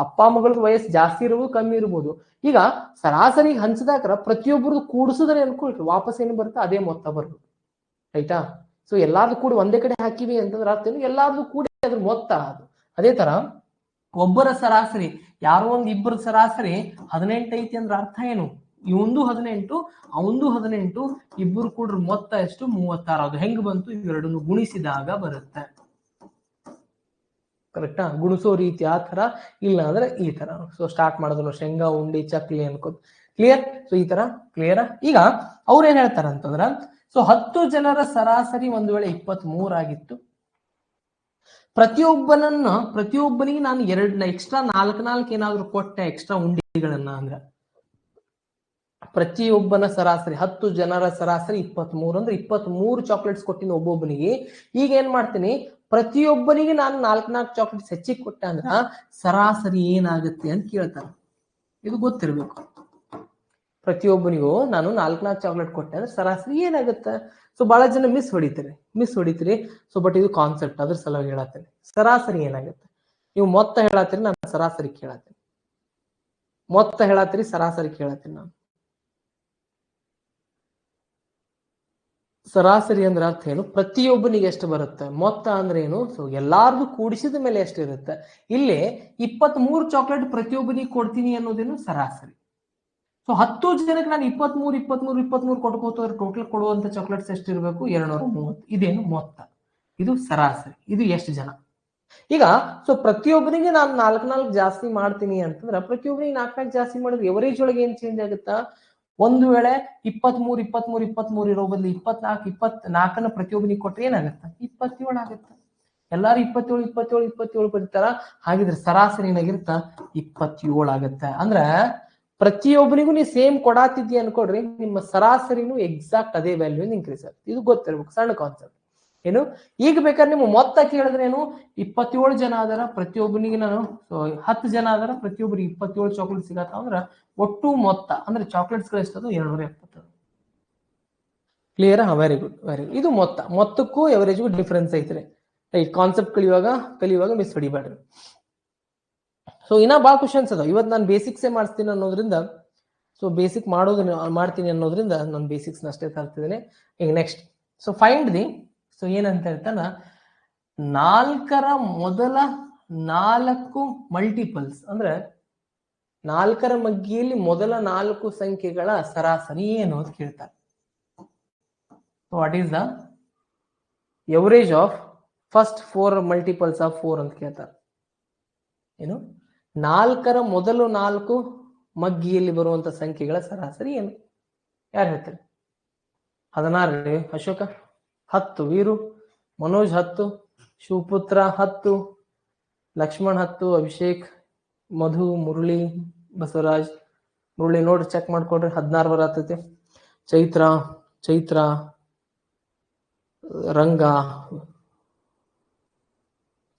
S1: ಅಪ್ಪ ಮಗಳ ವಯಸ್ಸು ಜಾಸ್ತಿ ಇರ್ಬೋದು, ಕಮ್ಮಿ ಇರ್ಬೋದು. ಈಗ ಸರಾಸರಿ ಹಂಚದಾಕ್ರ ಪ್ರತಿಯೊಬ್ಬರದು ಕೂಡಿಸಿದ್ರೆ ಅನ್ಕೊಳ್ರಿ ವಾಪಸ್ ಏನು ಬರುತ್ತೆ? ಅದೇ ಮೊತ್ತ ಬರ್ಬೇಕು. ರೈಟಾ? ಸೊ ಎಲ್ಲಾರ್ದು ಕೂಡಿ ಒಂದೇ ಕಡೆ ಹಾಕಿವಿ ಅಂತಂದ್ರೆ ಅರ್ಥ ಏನು? ಎಲ್ಲಾರ್ದು ಕೂಡಿ ಅದ್ರ ಮೊತ್ತ ಅದು. ಅದೇ ತರ ಒಬ್ಬರ ಸರಾಸರಿ, ಯಾರೋ ಒಂದ್ ಇಬ್ಬರ ಸರಾಸರಿ 18 ಐತಿ ಅಂದ್ರೆ ಅರ್ಥ ಏನು? ಇವಂದು 18, ಅವಂದು 18, ಇಬ್ಬರು ಕೂಡ್ರ ಮೊತ್ತ ಎಷ್ಟು? 36. ಅದು ಹೆಂಗ್ ಬಂತು? ಇವೆರಡನ್ನು ಗುಣಿಸಿದಾಗ ಬರುತ್ತೆ. ಕರೆಕ್ಟಾ? ಗುಣಿಸೋ ರೀತಿ ಆ ತರ, ಇಲ್ಲ ಅಂದ್ರೆ ಈ ತರ. ಸೊ ಸ್ಟಾರ್ಟ್ ಮಾಡಿದ್ರು ಶೇಂಗಾ ಉಂಡಿ ಚಕ್ಲಿ ಅನ್ಕೋದು. ಕ್ಲಿಯರ್? ಸೊ ಈ ತರ ಕ್ಲಿಯರ್. ಈಗ ಅವ್ರೇನ್ ಹೇಳ್ತಾರ ಅಂತಂದ್ರ, ಸೊ 10 ಜನರ ಸರಾಸರಿ ಒಂದ್ ವೇಳೆ 23 ಆಗಿತ್ತು. ಪ್ರತಿಯೊಬ್ಬನಿಗೆ ನಾನು ಎಕ್ಸ್ಟ್ರಾ 4 ಏನಾದ್ರು ಕೊಟ್ಟೆ, ಎಕ್ಸ್ಟ್ರಾ ಉಂಡಿಗಳನ್ನ ಅಂದ್ರೆ ಪ್ರತಿಯೊಬ್ಬನ ಸರಾಸರಿ 10 ಜನರ ಸರಾಸರಿ 23 ಅಂದ್ರೆ 23 ಚಾಕ್ಲೇಟ್ಸ್ ಕೊಟ್ಟಿನಿ ಒಬ್ಬೊಬ್ಬನಿಗೆ. ಈಗ ಏನ್ ಮಾಡ್ತೀನಿ? ಪ್ರತಿಯೊಬ್ಬನಿಗೆ ನಾನು 4 ಚಾಕ್ಲೇಟ್ಸ್ ಹೆಚ್ಚಿಗೆ ಕೊಟ್ಟೆ ಅಂದ್ರ ಸರಾಸರಿ ಏನಾಗುತ್ತೆ ಅಂತ ಕೇಳ್ತಾರೆ. ಇದು ಗೊತ್ತಿರ್ಬೇಕು. ಪ್ರತಿಯೊಬ್ಬನಿಗೂ ನಾನು 4 ಚಾಕ್ಲೇಟ್ ಕೊಟ್ಟೆ ಅಂದ್ರೆ ಸರಾಸರಿ ಏನಾಗುತ್ತೆ? ಸೊ ಬಹಳ ಜನ ಮಿಸ್ ಹೊಡಿತೀರಿ. ಸೊ ಬಟ್ ಇದು ಕಾನ್ಸೆಪ್ಟ್, ಅದ್ರ ಸಲುವಾಗಿ ಹೇಳತ್ತೇನೆ. ಸರಾಸರಿ ಏನಾಗುತ್ತೆ? ನೀವು ಮೊತ್ತ ಹೇಳತ್ತೀರಿ, ನಾನು ಸರಾಸರಿ ಕೇಳತ್ತೀನಿ. ಮೊತ್ತ ಹೇಳತ್ತೀರಿ, ಸರಾಸರಿ ಕೇಳತ್ತೀನಿ ನಾನು. ಸರಾಸರಿ ಅಂದ್ರೆ ಅರ್ಥ ಏನು? ಪ್ರತಿಯೊಬ್ಬನಿಗೆ ಎಷ್ಟು ಬರುತ್ತೆ? ಮೊತ್ತ ಅಂದ್ರೆ ಏನು? ಸೊ ಎಲ್ಲಾರ್ದು ಕೂಡಿಸಿದ ಮೇಲೆ ಎಷ್ಟಿರುತ್ತೆ? ಇಲ್ಲಿ 23 ಚಾಕ್ಲೇಟ್ ಪ್ರತಿಯೊಬ್ಬನಿಗೆ ಕೊಡ್ತೀನಿ ಅನ್ನೋದೇನು? ಸರಾಸರಿ. ಸೊ 10 ಜನಕ್ಕೆ ನಾನು 23 ಕೊಟ್ಕೋತಾರೆ. ಟೋಟಲ್ ಕೊಡುವಂತ ಚಾಕ್ಲೇಟ್ಸ್ ಎಷ್ಟಿರ್ಬೇಕು? 230. ಇದೇನು? ಮೊತ್ತ. ಇದು ಸರಾಸರಿ. ಇದು ಎಷ್ಟು ಜನ? ಈಗ ಸೊ ಪ್ರತಿಯೊಬ್ಬನಿಗೆ ನಾನು 4 ಜಾಸ್ತಿ ಮಾಡ್ತೀನಿ ಅಂತಂದ್ರೆ, ಪ್ರತಿಯೊಬ್ಬನಿಗೆ 4 ಜಾಸ್ತಿ ಮಾಡಿದ್ರೆ ಎವರೇಜ್ ಒಳಗೆ ಏನ್ ಚೇಂಜ್ ಆಗುತ್ತಾ? ಒಂದು ವೇಳೆ 23 ಇರೋ ಬದಲು 24 ಪ್ರತಿಯೊಬ್ಬನಿಗೆ ಕೊಟ್ರೆ ಏನಾಗುತ್ತೆ? 27 ಆಗುತ್ತೆ. ಎಲ್ಲಾರು 27 ಬರೀತಾರ. ಹಾಗಿದ್ರೆ ಸರಾಸರಿ ಏನಾಗಿರುತ್ತ? 27 ಆಗುತ್ತೆ. ಅಂದ್ರೆ ಪ್ರತಿಯೊಬ್ಬನಿಗೂ ನೀವು ಸೇಮ್ ಕೊಡಾತಿದ್ಯ ಅನ್ಕೊಡ್ರಿ, ನಿಮ್ಮ ಸರಾಸರಿನೂ ಎಕ್ಸಾಕ್ಟ್ ಅದೇ ವ್ಯಾಲ್ಯೂ ಇನ್ಕ್ರೀಸ್ ಆಗುತ್ತೆ. ಇದು ಗೊತ್ತಿರ್ಬೇಕು, ಸಣ್ಣ ಕಾನ್ಸೆಪ್ಟ್. ಏನು? ಈಗ ಬೇಕಾದ್ರೆ ನಿಮ್ಮ ಮೊತ್ತ ಕೇಳಿದ್ರೆ ಏನು? 27 ಜನ ಆದಾರ, ಪ್ರತಿಯೊಬ್ಬನಿಗೆ ನಾನು 10 ಜನ ಆದಾರ, ಪ್ರತಿಯೊಬ್ಬರಿಗೆ 27 ಚಾಕ್ಲೇಟ್ ಸಿಗತ್ತ ಅಂದ್ರೆ ಒಟ್ಟು ಮೊತ್ತ ಅಂದ್ರೆ ಚಾಕ್ಲೇಟ್ಸ್ ಗಳು ಎಷ್ಟದು? 270. ಕ್ಲಿಯರ್? Very good. ಇದು ಮೊತ್ತಕ್ಕೂ ಎವರೇಜ್ಗೂ ಡಿಫ್ರೆನ್ಸ್ ಐತ್ರಿ. ರೈಟ್? ಕಾನ್ಸೆಪ್ಟ್ ಕಲಿಯುವಾಗ ಮಿಸ್ ಹೊಡಿಬೇಡ್ರಿ. ಸೊ ಇನ್ನ ಬಾಳ ಕ್ವಶನ್ಸ್ ಅದಾವ. ಇವತ್ತು ನಾನು ಬೇಸಿಕ್ಸೇ ಮಾಡಿಸ್ತೀನಿ ಅನ್ನೋದ್ರಿಂದ, ಸೊ ಬೇಸಿಕ್ ಮಾಡ್ತೀನಿ ಅನ್ನೋದ್ರಿಂದ ನಾನು ಬೇಸಿಕ್ಸ್ ಅಷ್ಟೇ ತರ್ತಿದ್ದೇನೆ. ಈಗ next so find the, so ಏನಂತ ಹೇಳ್ತಾನ, 4ರ ಮೊದಲ 4 ಮಲ್ಟಿಪಲ್ಸ್ ಅಂದ್ರೆ 4ರ ಮಗ್ಗಿಯಲ್ಲಿ ಮೊದಲ 4 ಸಂಖ್ಯೆಗಳ ಸರಾಸರಿ ಏನು ಅಂತ ಕೇಳ್ತಾರೆ. What is the average of first 4 multiples of 4 ಅಂತ ಕೇಳ್ತಾರೆ. ಏನು 4ರ ಮೊದಲು 4 ಮಗ್ಗಿಯಲ್ಲಿ ಬರುವಂತ ಸಂಖ್ಯೆಗಳ ಸರಾಸರಿ ಏನು? ಯಾರು ಹೇಳ್ತಾರೆ? 16 ಅಶೋಕ, 10 ವೀರು, ಮನೋಜ್ 10, ಶಿವಪುತ್ರ 10, ಲಕ್ಷ್ಮಣ್ 10, ಅಭಿಷೇಕ್, ಮಧು, ಮುರಳಿ, ಬಸವರಾಜ್. ಮುರಳಿ ನೋಡ್ರಿ ಚೆಕ್ ಮಾಡ್ಕೊಡ್ರಿ, 16 ಬರತೈತಿ. ಚೈತ್ರ, ರಂಗ,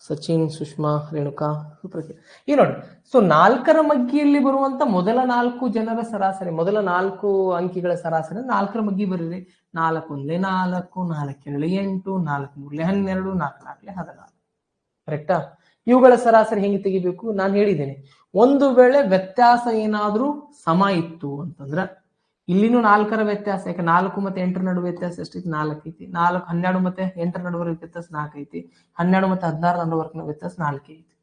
S1: ಸಚಿನ್, ಸುಷ್ಮಾ, ರೇಣುಕಾ, ಈ ನೋಡಿ. ಸೊ 4ರ ಮಗ್ಗಿಯಲ್ಲಿ ಬರುವಂತ ಮೊದಲ 4 ಜನರ ಸರಾಸರಿ, ಮೊದಲ 4 ಅಂಕಿಗಳ ಸರಾಸರಿ 4ರ ಮಗ್ಗಿ ಬರೀರಿ. 4 1 4, 4 2 8, 4 3 12, 4 4 16. ಕರೆಕ್ಟಾ? ಇವುಗಳ ಸರಾಸರಿ ಹೆಂಗೆ ತೆಗಿಬೇಕು? ನಾನು ಹೇಳಿದ್ದೇನೆ, ಒಂದು ವೇಳೆ ವ್ಯತ್ಯಾಸ ಏನಾದ್ರೂ ಸಮ ಇತ್ತು ಅಂತಂದ್ರ, ಇಲ್ಲಿನೂ 4ರ ವ್ಯತ್ಯಾಸ, ಯಾಕೆ 4 ಮತ್ತೆ 8ರ ನಡುವೆ ವ್ಯತ್ಯಾಸ ಎಷ್ಟೈತಿ? 4 ಐತಿ. 4 12 ಮತ್ತೆ 8ರ ನಡುವೆ ವ್ಯತ್ಯಾಸ 4 ಐತಿ. 12 ಮತ್ತೆ 16 ನಡುವರ್ಕಿನ ವ್ಯತ್ಯಾಸ 4 ಐತಿ.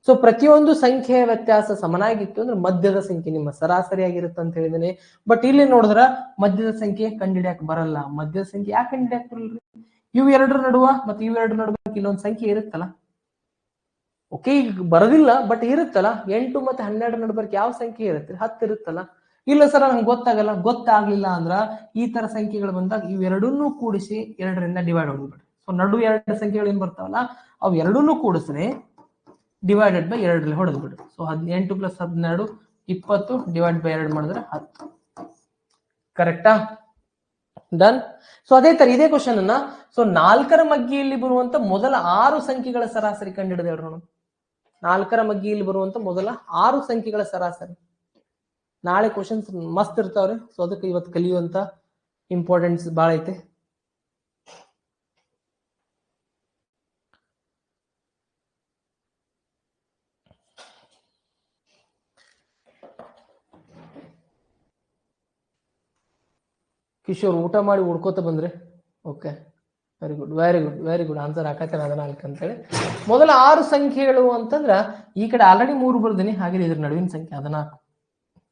S1: ಸೊ ಪ್ರತಿಯೊಂದು ಸಂಖ್ಯೆಯ ವ್ಯತ್ಯಾಸ ಸಮನಾಗಿತ್ತು ಅಂದ್ರೆ ಮಧ್ಯದ ಸಂಖ್ಯೆ ನಿಮ್ಮ ಸರಾಸರಿ ಆಗಿರುತ್ತೆ ಅಂತ ಹೇಳಿದ್ದೇನೆ. ಬಟ್ ಇಲ್ಲಿ ನೋಡಿದ್ರ ಮಧ್ಯದ ಸಂಖ್ಯೆ ಕಂಡಿಡಿಯಕ್ ಬರಲ್ಲ. ಮಧ್ಯದ ಸಂಖ್ಯೆ ಯಾಕೆ ಕಂಡಿಡಿಯಕ್ ಬರಲ್ರಿ? ಇವು ಎರಡರ ನಡುವ ಮತ್ತೆ ಇವೆರಡರ ನಡುವೆ ಇಲ್ಲೊಂದು ಸಂಖ್ಯೆ ಇರುತ್ತಲ್ಲ. ಓಕೆ, ಈಗ ಬರೋದಿಲ್ಲ ಬಟ್ ಇರುತ್ತಲ್ಲ. 8 ಮತ್ತೆ 12 ನಡುಬರ್ಕ್ ಯಾವ ಸಂಖ್ಯೆ ಇರುತ್ತೆ? 10 ಇರುತ್ತಲ್ಲ. ಇಲ್ಲ ಸರ್ ನಂಗೆ ಗೊತ್ತಾಗಲ್ಲ. ಗೊತ್ತಾಗ್ಲಿಲ್ಲ ಅಂದ್ರ ಈ ತರ ಸಂಖ್ಯೆಗಳು ಬಂದಾಗ ಇವೆರಡನ್ನೂ ಕೂಡಿಸಿ 2ರಿಂದ ಡಿವೈಡ್ ಹೊಡ್ಬಿಡ್ರಿ. ಸೊ ನಡು 2 ಸಂಖ್ಯೆಗಳು ಏನ್ ಬರ್ತಾವಲ್ಲ ಅವು ಎರಡನ್ನೂ ಕೂಡಿಸ್ರೆ ಡಿವೈಡೆಡ್ ಬೈ 2ರಲ್ಲಿ ಹೊಡೆದ್ ಬಿಡ್ರಿ. ಸೊ 18 + 12 20 ಡಿವೈಡ್ ಬೈ 2 ಮಾಡಿದ್ರೆ 10. ಕರೆಕ್ಟಾ? ಡನ್. ಸೊ ಅದೇ ತರ ಇದೇ ಕ್ವಶನ್ ಅನ್ನ, ಸೊ 4ರ ಮಗ್ಗಿಯಲ್ಲಿ ಬರುವಂತ ಮೊದಲ 6 ಸಂಖ್ಯೆಗಳ ಸರಾಸರಿ ಕಂಡುಹಿಡಿದು ಹೇಳ್ರಿ ನೋಡೋಣ. 4ರ ಮಗ್ಗಿಯಲ್ಲಿ ಬರುವಂತ ಮೊದಲ 6 ಸಂಖ್ಯೆಗಳ ಸರಾಸರಿ. ನಾಳೆ ಕ್ವಶನ್ಸ್ ಮಸ್ತ್ ಇರ್ತಾವ್ರಿ. ಸೊ ಅದಕ್ಕೆ ಇವತ್ತು ಕಲಿಯುವಂತ ಇಂಪಾರ್ಟೆನ್ಸ್ ಬಾಳ ಐತೆ. ಕಿಶೋರ್ ಊಟ ಮಾಡಿ ಉಡ್ಕೋತ ಬಂದ್ರೆ okay, very good very good very good. Answer ಹಾಕತ್ತೇನೆ 14 ಅಂತೇಳಿ. ಮೊದಲ 6 ಸಂಖ್ಯೆಗಳು ಅಂತಂದ್ರ ಈ ಕಡೆ ಆಲ್ರೆಡಿ 3 ಬರ್ದಿನಿ, ಹಾಗೆ ಇದ್ರ ನಡುವಿನ ಸಂಖ್ಯೆ 14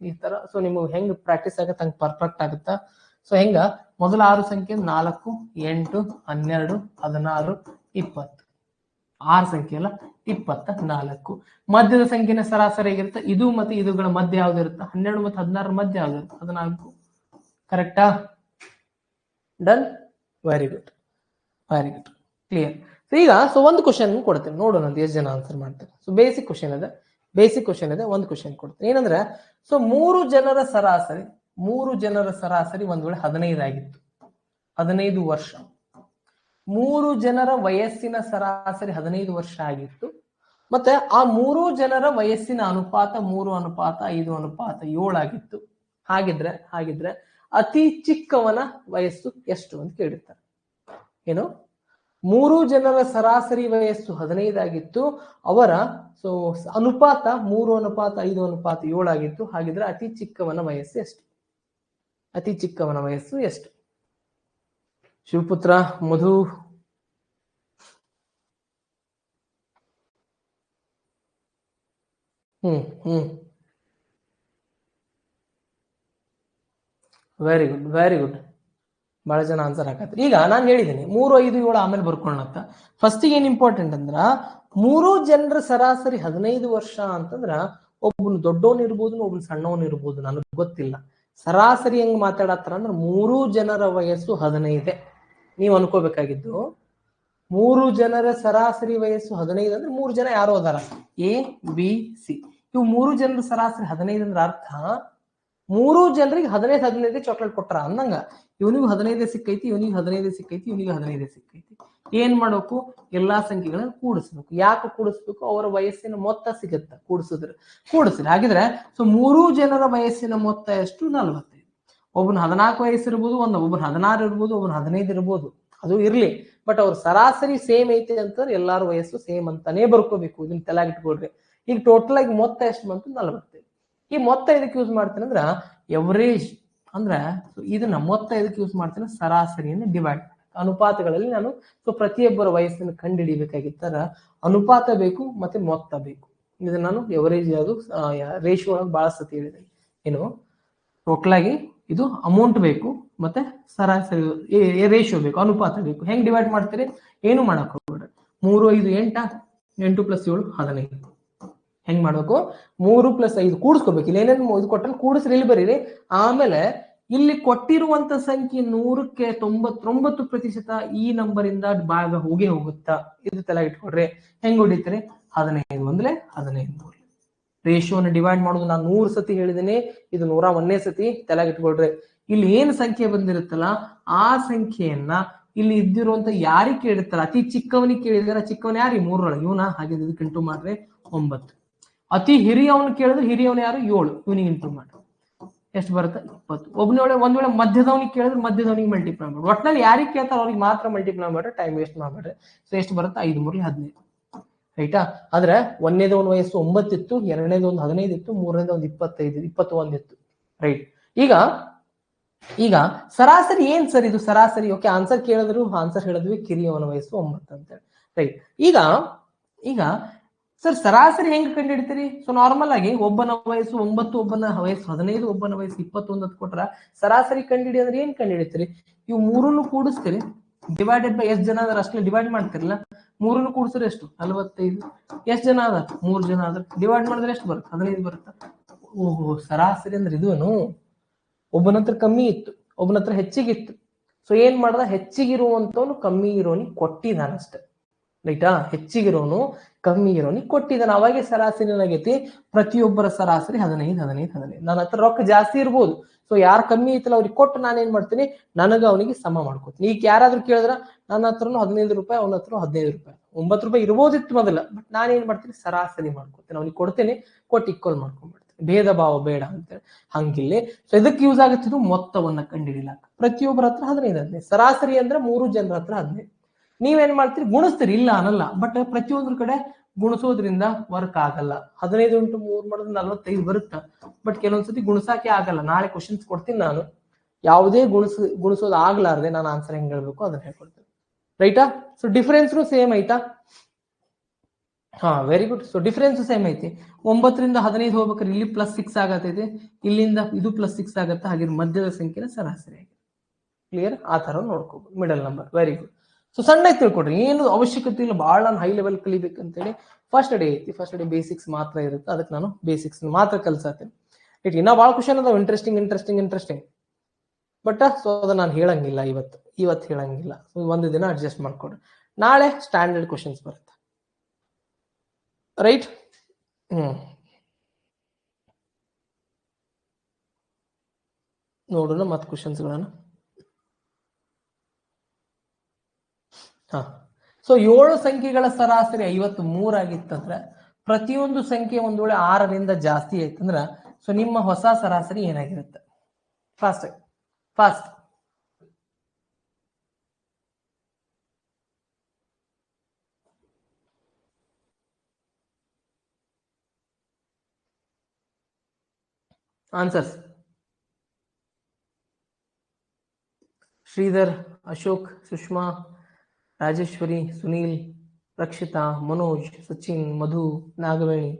S1: ಈ ತರ. ಸೊ ನಿಮಗೆ ಹೆಂಗ್ ಪ್ರಾಕ್ಟೀಸ್ ಆಗತ್ತೆ ಹಂಗೆ ಪರ್ಫೆಕ್ಟ್ ಆಗುತ್ತಾ? ಸೊ ಹೆಂಗ ಮೊದಲ 6 ಸಂಖ್ಯೆ 4 8 12 16 20, 6 ಸಂಖ್ಯೆ ಅಲ್ಲ 24. ಮಧ್ಯದ ಸಂಖ್ಯೆನ ಸರಾಸರಿ ಆಗಿರುತ್ತೆ. ಇದು ಮತ್ತೆ ಇದುಗಳ ಮಧ್ಯ ಯಾವ್ದು ಇರುತ್ತೆ? 12 ಮತ್ತೆ 16 ಮಧ್ಯ ಯಾವ್ದು ಇರುತ್ತೆ? 14. ಕರೆಕ್ಟಾ? Done. Very good very good, clear. ಈಗ ಸೊ ಒಂದು ಕ್ವಶನ್ ಕೊಡ್ತೇನೆ, ನೋಡೋಣ ಅಂತ ಎಷ್ಟು ಜನ ಆನ್ಸರ್ ಮಾಡ್ತಾರೆ. ಸೊ ಬೇಸಿಕ್ ಕ್ವಶನ್ ಇದೆ. ಒಂದು ಕ್ವಶನ್ ಕೊಡ್ತೇನೆ. ಏನಂದ್ರೆ ಸೊ 3 ಜನರ ಸರಾಸರಿ ಒಂದ್ ವೇಳೆ 15 ಆಗಿತ್ತು, 15 ವರ್ಷ. 3 ಜನರ ವಯಸ್ಸಿನ ಸರಾಸರಿ 15 ವರ್ಷ ಆಗಿತ್ತು. ಮತ್ತೆ ಆ 3 ಜನರ ವಯಸ್ಸಿನ ಅನುಪಾತ 3:5:7 ಆಗಿತ್ತು. ಹಾಗಿದ್ರೆ ಅತಿ ಚಿಕ್ಕವನ ವಯಸ್ಸು ಎಷ್ಟು ಅಂತ ಕೇಳಿರ್ತಾರೆ. ಏನು? 3 ಜನರ ಸರಾಸರಿ ವಯಸ್ಸು 15 ಆಗಿತ್ತು. ಅವರ ಸೊ ಅನುಪಾತ 3:5:7 ಆಗಿತ್ತು. ಹಾಗಿದ್ರೆ ಅತಿ ಚಿಕ್ಕವನ ವಯಸ್ಸು ಎಷ್ಟು? ಶಿವಪುತ್ರ, ಮಧು, ವೆರಿ ಗುಡ್. ಬಹಳ ಜನ ಆನ್ಸರ್ ಹಾಕತ್ರಿ. ಈಗ ನಾನು ಹೇಳಿದ್ದೀನಿ 3, 5, 7 ಆಮೇಲೆ ಬರ್ಕೊಳ್ಳತ್ತ. ಫಸ್ಟ್ ಏನ್ ಇಂಪಾರ್ಟೆಂಟ್ ಅಂದ್ರ 3 ಜನರ ಸರಾಸರಿ 15 ವರ್ಷ ಅಂತಂದ್ರ ಒಬ್ಬನು ದೊಡ್ಡವನ್ ಇರ್ಬೋದು, ಒಬ್ಬನು ಸಣ್ಣವನ್ ಇರ್ಬೋದು, ನನಗ್ ಗೊತ್ತಿಲ್ಲ. ಸರಾಸರಿ ಹೆಂಗ್ ಮಾತಾಡತ್ತಾರ ಅಂದ್ರೆ 3 ಜನರ ವಯಸ್ಸು 15. ನೀವ್ ಅನ್ಕೋಬೇಕಾಗಿದ್ದು 3 ಜನರ ಸರಾಸರಿ ವಯಸ್ಸು 15 ಅಂದ್ರೆ 3 ಜನ ಯಾರು ಅದಾರ? A, B, C. ಇವು 3 ಜನರ ಸರಾಸರಿ 15 ಅಂದ್ರೆ ಅರ್ಥ 3 ಜನರಿಗೆ 15 ಚಾಕ್ಲೇಟ್ ಕೊಟ್ರ ಅಂದಂಗ. ಇವನಿಗೂ 15 ಸಿಕ್ಕೈತಿ, ಇವನಿಗೆ 15 ಸಿಕ್ಕೈತಿ, ಇವನಿಗೆ 15 ಸಿಕ್ಕೈತಿ. ಏನ್ ಮಾಡ್ಬೇಕು? ಎಲ್ಲಾ ಸಂಖ್ಯೆಗಳನ್ನ ಕೂಡಿಸ್ಬೇಕು. ಯಾಕೆ ಕೂಡಿಸ್ಬೇಕು? ಅವರ ವಯಸ್ಸಿನ ಮೊತ್ತ ಸಿಗುತ್ತೆ ಕೂಡಿಸ್ರಿ. ಹಾಗಿದ್ರೆ ಸೊ 3 ಜನರ ವಯಸ್ಸಿನ ಮೊತ್ತ ಎಷ್ಟು? 45. ಒಬ್ಬನ 14 ವಯಸ್ಸು ಇರ್ಬೋದು, ಒಬ್ಬನ 16 ಇರ್ಬೋದು, ಒಬ್ಬನ 15 ಇರ್ಬೋದು, ಅದು ಇರ್ಲಿ. ಬಟ್ ಅವ್ರ ಸರಾಸರಿ ಸೇಮ್ ಐತಿ ಅಂತಂದ್ರೆ ಎಲ್ಲಾರ ವಯಸ್ಸು ಸೇಮ್ ಅಂತಾನೆ ಬರ್ಕೋಬೇಕು. ಇದನ್ನ ತಲೆಗಿಟ್ಕೊಳ್ರಿ. ಈಗ ಟೋಟಲ್ ಆಗಿ ಮೊತ್ತ ಎಷ್ಟು ಬಂತು? 45. ಈ ಮೊತ್ತ ಇದಕ್ಕೆ ಯೂಸ್ ಮಾಡ್ತೇನೆ ಅಂದ್ರ ಎವರೇಜ್ ಅಂದ್ರ ಇದನ್ನ ಮೊತ್ತ ಇದಕ್ಕೆ ಯೂಸ್ ಮಾಡ್ತೇನೆ ಸರಾಸರಿಯನ್ನು ಡಿವೈಡ್. ಅನುಪಾತಗಳಲ್ಲಿ ನಾನು ಸೊ ಪ್ರತಿಯೊಬ್ಬರ ವಯಸ್ಸನ್ನು ಕಂಡುಹಿಡಿಬೇಕಾಗಿತ್ತರ ಅನುಪಾತ ಬೇಕು ಮತ್ತೆ ಮೊತ್ತ ಬೇಕು. ಇದನ್ನ ನಾನು ಎವರೇಜ್ ಯಾವುದು ರೇಷಿಯೋ ಒಳಗೆ ಬಹಳ ಸತಿ ಹೇಳಿದ್ದೇನೆ. ಏನು ಟೋಟಲ್ ಆಗಿ ಇದು ಅಮೌಂಟ್ ಬೇಕು ಮತ್ತೆ ಸರಾಸರಿ ರೇಷಿಯೋ ಬೇಕು, ಅನುಪಾತ ಬೇಕು. ಹೆಂಗ್ ಡಿವೈಡ್ ಮಾಡ್ತೀರಿ? ಏನು ಮಾಡಕ್ ಹೋಗ್ಬೇಡ್ರಿ. 3 5 8 8 + 7 15. ಹೆಂಗ್ ಮಾಡ್ಬೇಕು? 3 + 5 ಕೂಡಿಸ್ಕೋಬೇಕು. ಇಲ್ಲಿ ಏನೇನು ಇದು ಕೊಟ್ಟಲ್ಲಿ ಕೂಡಿಸ್ರಿ ಇಲ್ಲಿ ಬರೀರಿ. ಆಮೇಲೆ ಇಲ್ಲಿ ಕೊಟ್ಟಿರುವಂತ ಸಂಖ್ಯೆ 100ಕ್ಕೆ 99% ಈ ನಂಬರ್ ಇಂದ ಭಾಗ ಹೋಗುತ್ತಾ? ಇದು ತಲೆ ಇಟ್ಕೊಡ್ರಿ. ಹೆಂಗ್ ಹೊಡಿತೀರಿ? 15 ಒಂದ್ಲೆ 15 ರೇಷಿಯೋನ ಡಿವೈಡ್ ಮಾಡೋದು ನಾನು 100 ಸತಿ ಹೇಳಿದ್ದೀನಿ. ಇದು 101ನೇ ಸತಿ ತಲೆ ಇಟ್ಕೊಡ್ರಿ. ಇಲ್ಲಿ ಏನ್ ಸಂಖ್ಯೆ ಬಂದಿರುತ್ತಲ್ಲ ಆ ಸಂಖ್ಯೆಯನ್ನ ಇಲ್ಲಿ ಇದ್ದಿರುವಂತ ಯಾರಿಗೆ ಕೇಳಿರ್ತಾರ, ಅತಿ ಚಿಕ್ಕವನಿಗೆ ಕೇಳಿದಾರೆ. ಚಿಕ್ಕವನ್ ಯಾರು? 3ರೊಳಗೆ ಇವನ. ಹಾಗೆ ಇದಕ್ಕೆ ಇಂಟು ಮಾಡ್ರೆ 9. ಅತಿ ಹಿರಿಯವನು ಕೇಳಿದ್ರೆ ಹಿರಿಯವನು ಯಾರು? 7. ಇವನಿಗೆ ಇಂಟು ಮಾಡ್ರಿ ಎಷ್ಟು ಬರುತ್ತೆ? 20. ಒಂದ್ ವೇಳೆ ಮಧ್ಯದವನಿಗೆ ಕೇಳಿದ್ರೆ ಮಧ್ಯದವನಿಗೆ ಮಲ್ಟಿಪ್ಲೈ ಮಾಡಿ. ಒಟ್ನಲ್ಲಿ ಯಾರಿಗೆ ಕೇಳ್ತಾರ ಅವ್ರಿಗೆ ಮಾತ್ರ ಮಲ್ಟಿಪ್ಲೈ ಮಾಡ್ರೆ, ಟೈಮ್ ವೇಸ್ಟ್ ಮಾಡ್ಬೇಡ್ರಿ. ಸೊ ಎಷ್ಟು ಬರುತ್ತೆ? 5 3 15. ರೈಟಾ? ಆದ್ರೆ ಒಂದನೇದ ಒಂದು ವಯಸ್ಸು 9 ಇತ್ತು, ಎರಡನೇದ ಒಂದು 15 ಇತ್ತು, ಮೂರನೇದ ಒಂದು 25 21 ಇತ್ತು. ರೈಟ್. ಈಗ ಸರಾಸರಿ ಏನ್ ಸರ್ ಇದು? ಸರಾಸರಿ ಓಕೆ, ಆನ್ಸರ್ ಕೇಳಿದ್ರು ಆನ್ಸರ್ ಹೇಳಿದ್ವಿ, ಕಿರಿಯವನ ವಯಸ್ಸು 9 ಅಂತ ಹೇಳಿ. ರೈಟ್. ಈಗ ಸರ್ ಸರಾಸರಿ ಹೆಂಗ್ ಕಂಡುಹಿಡ್ತೀರಿ? ಸೊ ನಾರ್ಮಲ್ ಆಗಿ ಒಬ್ಬನ ವಯಸ್ಸು 9, ಒಬ್ಬನ ವಯಸ್ಸು 15, ಒಬ್ಬನ ವಯಸ್ಸು 21 ಕೊಟ್ರ ಸರಾಸರಿ ಕಂಡುಹಿಡಿ ಅಂದ್ರೆ ಏನ್ ಕಂಡುಹಿಡಿತೀರಿ? ಇವು ಮೂರನ್ನು ಕೂಡಿಸ್ತೀರಿ, ಡಿವೈಡೆಡ್ ಬೈ ಎಷ್ಟು ಜನ ಅದ್ರ ಅಷ್ಟೇ ಡಿವೈಡ್ ಮಾಡ್ತಿರಲ್ಲ. ಮೂರನ್ನು ಕೂಡಿಸಿದ್ರೆ ಎಷ್ಟು? 45. ಎಷ್ಟು ಜನ ಅದ? 3 ಜನ ಅದ. ಡಿವೈಡ್ ಮಾಡಿದ್ರೆ ಎಷ್ಟು ಬರುತ್ತೆ? 15 ಬರುತ್ತೆ. ಓಹೋ, ಸರಾಸರಿ ಅಂದ್ರೆ ಇದುನು. ಒಬ್ಬನ ಹತ್ರ ಕಮ್ಮಿ ಇತ್ತು, ಒಬ್ಬನ ಹತ್ರ ಹೆಚ್ಚಿಗಿತ್ತು. ಸೊ ಏನ್ ಮಾಡ್ದ? ಹೆಚ್ಚಿಗಿರುವಂತವನು ಕಮ್ಮಿ ಇರೋನಿಗೆ ಕೊಟ್ಟಿದ್ದಾನಷ್ಟೆ. ರೈಟಾ? ಹೆಚ್ಚಿಗಿರೋನು ಕಮ್ಮಿ ಇರೋನಿಗೆ ಕೊಟ್ಟಿದ್ದಾನೆ. ಅವಾಗೆ ಸರಾಸರಿ ಏನಾಗೈತಿ? ಪ್ರತಿಯೊಬ್ಬರ ಸರಾಸರಿ 15 15 15. ನನ್ನ ಹತ್ರ ರೊಕ್ಕ ಜಾಸ್ತಿ ಇರ್ಬೋದು, ಸೊ ಯಾರು ಕಮ್ಮಿ ಐತಲ್ಲ ಅವ್ರಿಗೆ ಕೊಟ್ಟು ನಾನೇನ್ ಮಾಡ್ತೀನಿ? ನನಗ ಅವನಿಗೆ ಸಮ ಮಾಡ್ಕೋತೀನಿ. ಈಗ ಯಾರಾದ್ರೂ ಕೇಳಿದ್ರ ನನ್ನ ಹತ್ರನು 15 ರೂಪಾಯಿ, ಅವನ ಹತ್ರ 15 ರೂಪಾಯಿ, 9 ರೂಪಾಯಿ ಇರ್ಬೋದಿತ್ತು ಮೊದಲ, ಬಟ್ ನಾನೇನ್ ಮಾಡ್ತೀನಿ? ಸರಾಸರಿ ಮಾಡ್ಕೋತೀನಿ, ಅವ್ನಿಗೆ ಕೊಡ್ತೇನೆ, ಕೊಟ್ಟು ಈಕ್ವಲ್ ಮಾಡ್ಕೊಂಡ್ಬಿಡ್ತೀನಿ. ಭೇದ ಭಾವ ಬೇಡ ಅಂತೇಳಿ. ಹಂಗಿಲ್ಲಿ ಸೊ ಇದಕ್ಕೆ ಯೂಸ್ ಆಗುತ್ತಿದ್ದು ಮೊತ್ತವನ್ನ ಕಂಡುಹಿಡಿಲಾಕ. ಪ್ರತಿಯೊಬ್ಬರ ಹತ್ರ 15 15. ಸರಾಸರಿ ಅಂದ್ರೆ 3 ಜನರ ಹತ್ರ 15. ನೀವೇನ್ ಮಾಡ್ತೀರಿ? ಗುಣಿಸ್ತೀರಿ, ಇಲ್ಲ ಅನ್ನಲ್ಲ, ಬಟ್ ಪ್ರತಿಯೊಂದ್ರ ಕಡೆ ಗುಣಿಸೋದ್ರಿಂದ ವರ್ಕ್ ಆಗಲ್ಲ. 15 × 3 ಮಾಡಿದ್ರೆ 45 ಬರುತ್ತೆ, ಬಟ್ ಕೆಲವೊಂದ್ಸತಿ ಗುಣಿಸಾಕೆ ಆಗಲ್ಲ. ನಾಳೆ ಕ್ವಶನ್ಸ್ ಕೊಡ್ತೀನಿ ನಾನು, ಯಾವುದೇ ಗುಣಿಸೋದು ಆಗ್ಲಾರ್ದೆ ನಾನು ಆನ್ಸರ್ ಹೆಂಗ್ ಹೇಳ್ಬೇಕು ಅದನ್ನ ಹೇಳ್ಕೊಡ್ತೀನಿ. ರೈಟಾ? ಸೊ ಡಿಫರೆನ್ಸ್ ಸೇಮ್ ಐತಾ? ಹಾ, very good. So difference same ಐತಿ. 9 ರಿಂದ 15 ಹೋಗ್ಬೇಕಾದ್ರೆ ಇಲ್ಲಿ +6 ಆಗತೈತಿ, ಇಲ್ಲಿಂದ ಇದು +6 ಆಗತ್ತೆ. ಹಾಗೆ ಮಧ್ಯದ ಸಂಖ್ಯೆನ ಸರಾಸರಿ ಆಗಿದೆ. ಕ್ಲಿಯರ್? ಆ ತರ ನೋಡ್ಕೋಬಹುದು middle number. Very good. So ಸಣ್ಣ ತಿಳ್ಕೊಡ್ರಿ, ಏನು ಅವಶ್ಯಕತೆ ಇಲ್ಲ ಬಹಳ ನಾನು ಹೈ ಲೆವೆಲ್ ಕಲಿಬೇಕಂತೇಳಿ. ಫಸ್ಟ್ ಡೇ ಐತಿ, ಫಸ್ಟ್ ಡೇ ಬೇಸಿಕ್ಸ್ ಮಾತ್ರ ಇರುತ್ತೆ, ಅದಕ್ಕೆ ನಾನು ಬೇಸಿಕ್ಸ್ ಮಾತ್ರ ಕಲ್ಸತ್ತೇನೆ. ಇನ್ನ ಭಾಳ ಕ್ವಶನ್ ಅದಾವ ಇಂಟ್ರೆಸ್ಟಿಂಗ್. ಬಟ್ ಸೊ ಅದನ್ನ ನಾನು ಹೇಳಂಗಿಲ್ಲ ಇವತ್ತು ಹೇಳಂಗಿಲ್ಲ. ಒಂದು ದಿನ ಅಡ್ಜಸ್ಟ್ ಮಾಡ್ಕೊಡ್ರಿ. ನಾಳೆ ಸ್ಟ್ಯಾಂಡರ್ಡ್ ಕ್ವಶನ್ಸ್ ಬರುತ್ತೆ. ರೈಟ್? ನೋಡೋಣ ಮತ್ತೆ ಕ್ವಶನ್ಸ್ಗಳನ್ನ. ಹಾ, ಸೊ 7 ಸಂಖ್ಯೆಗಳ ಸರಾಸರಿ 53 ಆಗಿತ್ತಂದ್ರೆ ಪ್ರತಿಯೊಂದು ಸಂಖ್ಯೆ ಒಂದ್ ವೇಳೆ 6ರಿಂದ ಜಾಸ್ತಿ ಆಯ್ತಂದ್ರ ಸೊ ನಿಮ್ಮ ಹೊಸ ಸರಾಸರಿ ಏನಾಗಿರುತ್ತೆ? Fast answers. Shridhar, Ashok, Sushma, Rajeshwari, Sunil, Rakshita, Manoj, Sachin, Madhu, Nagaveni.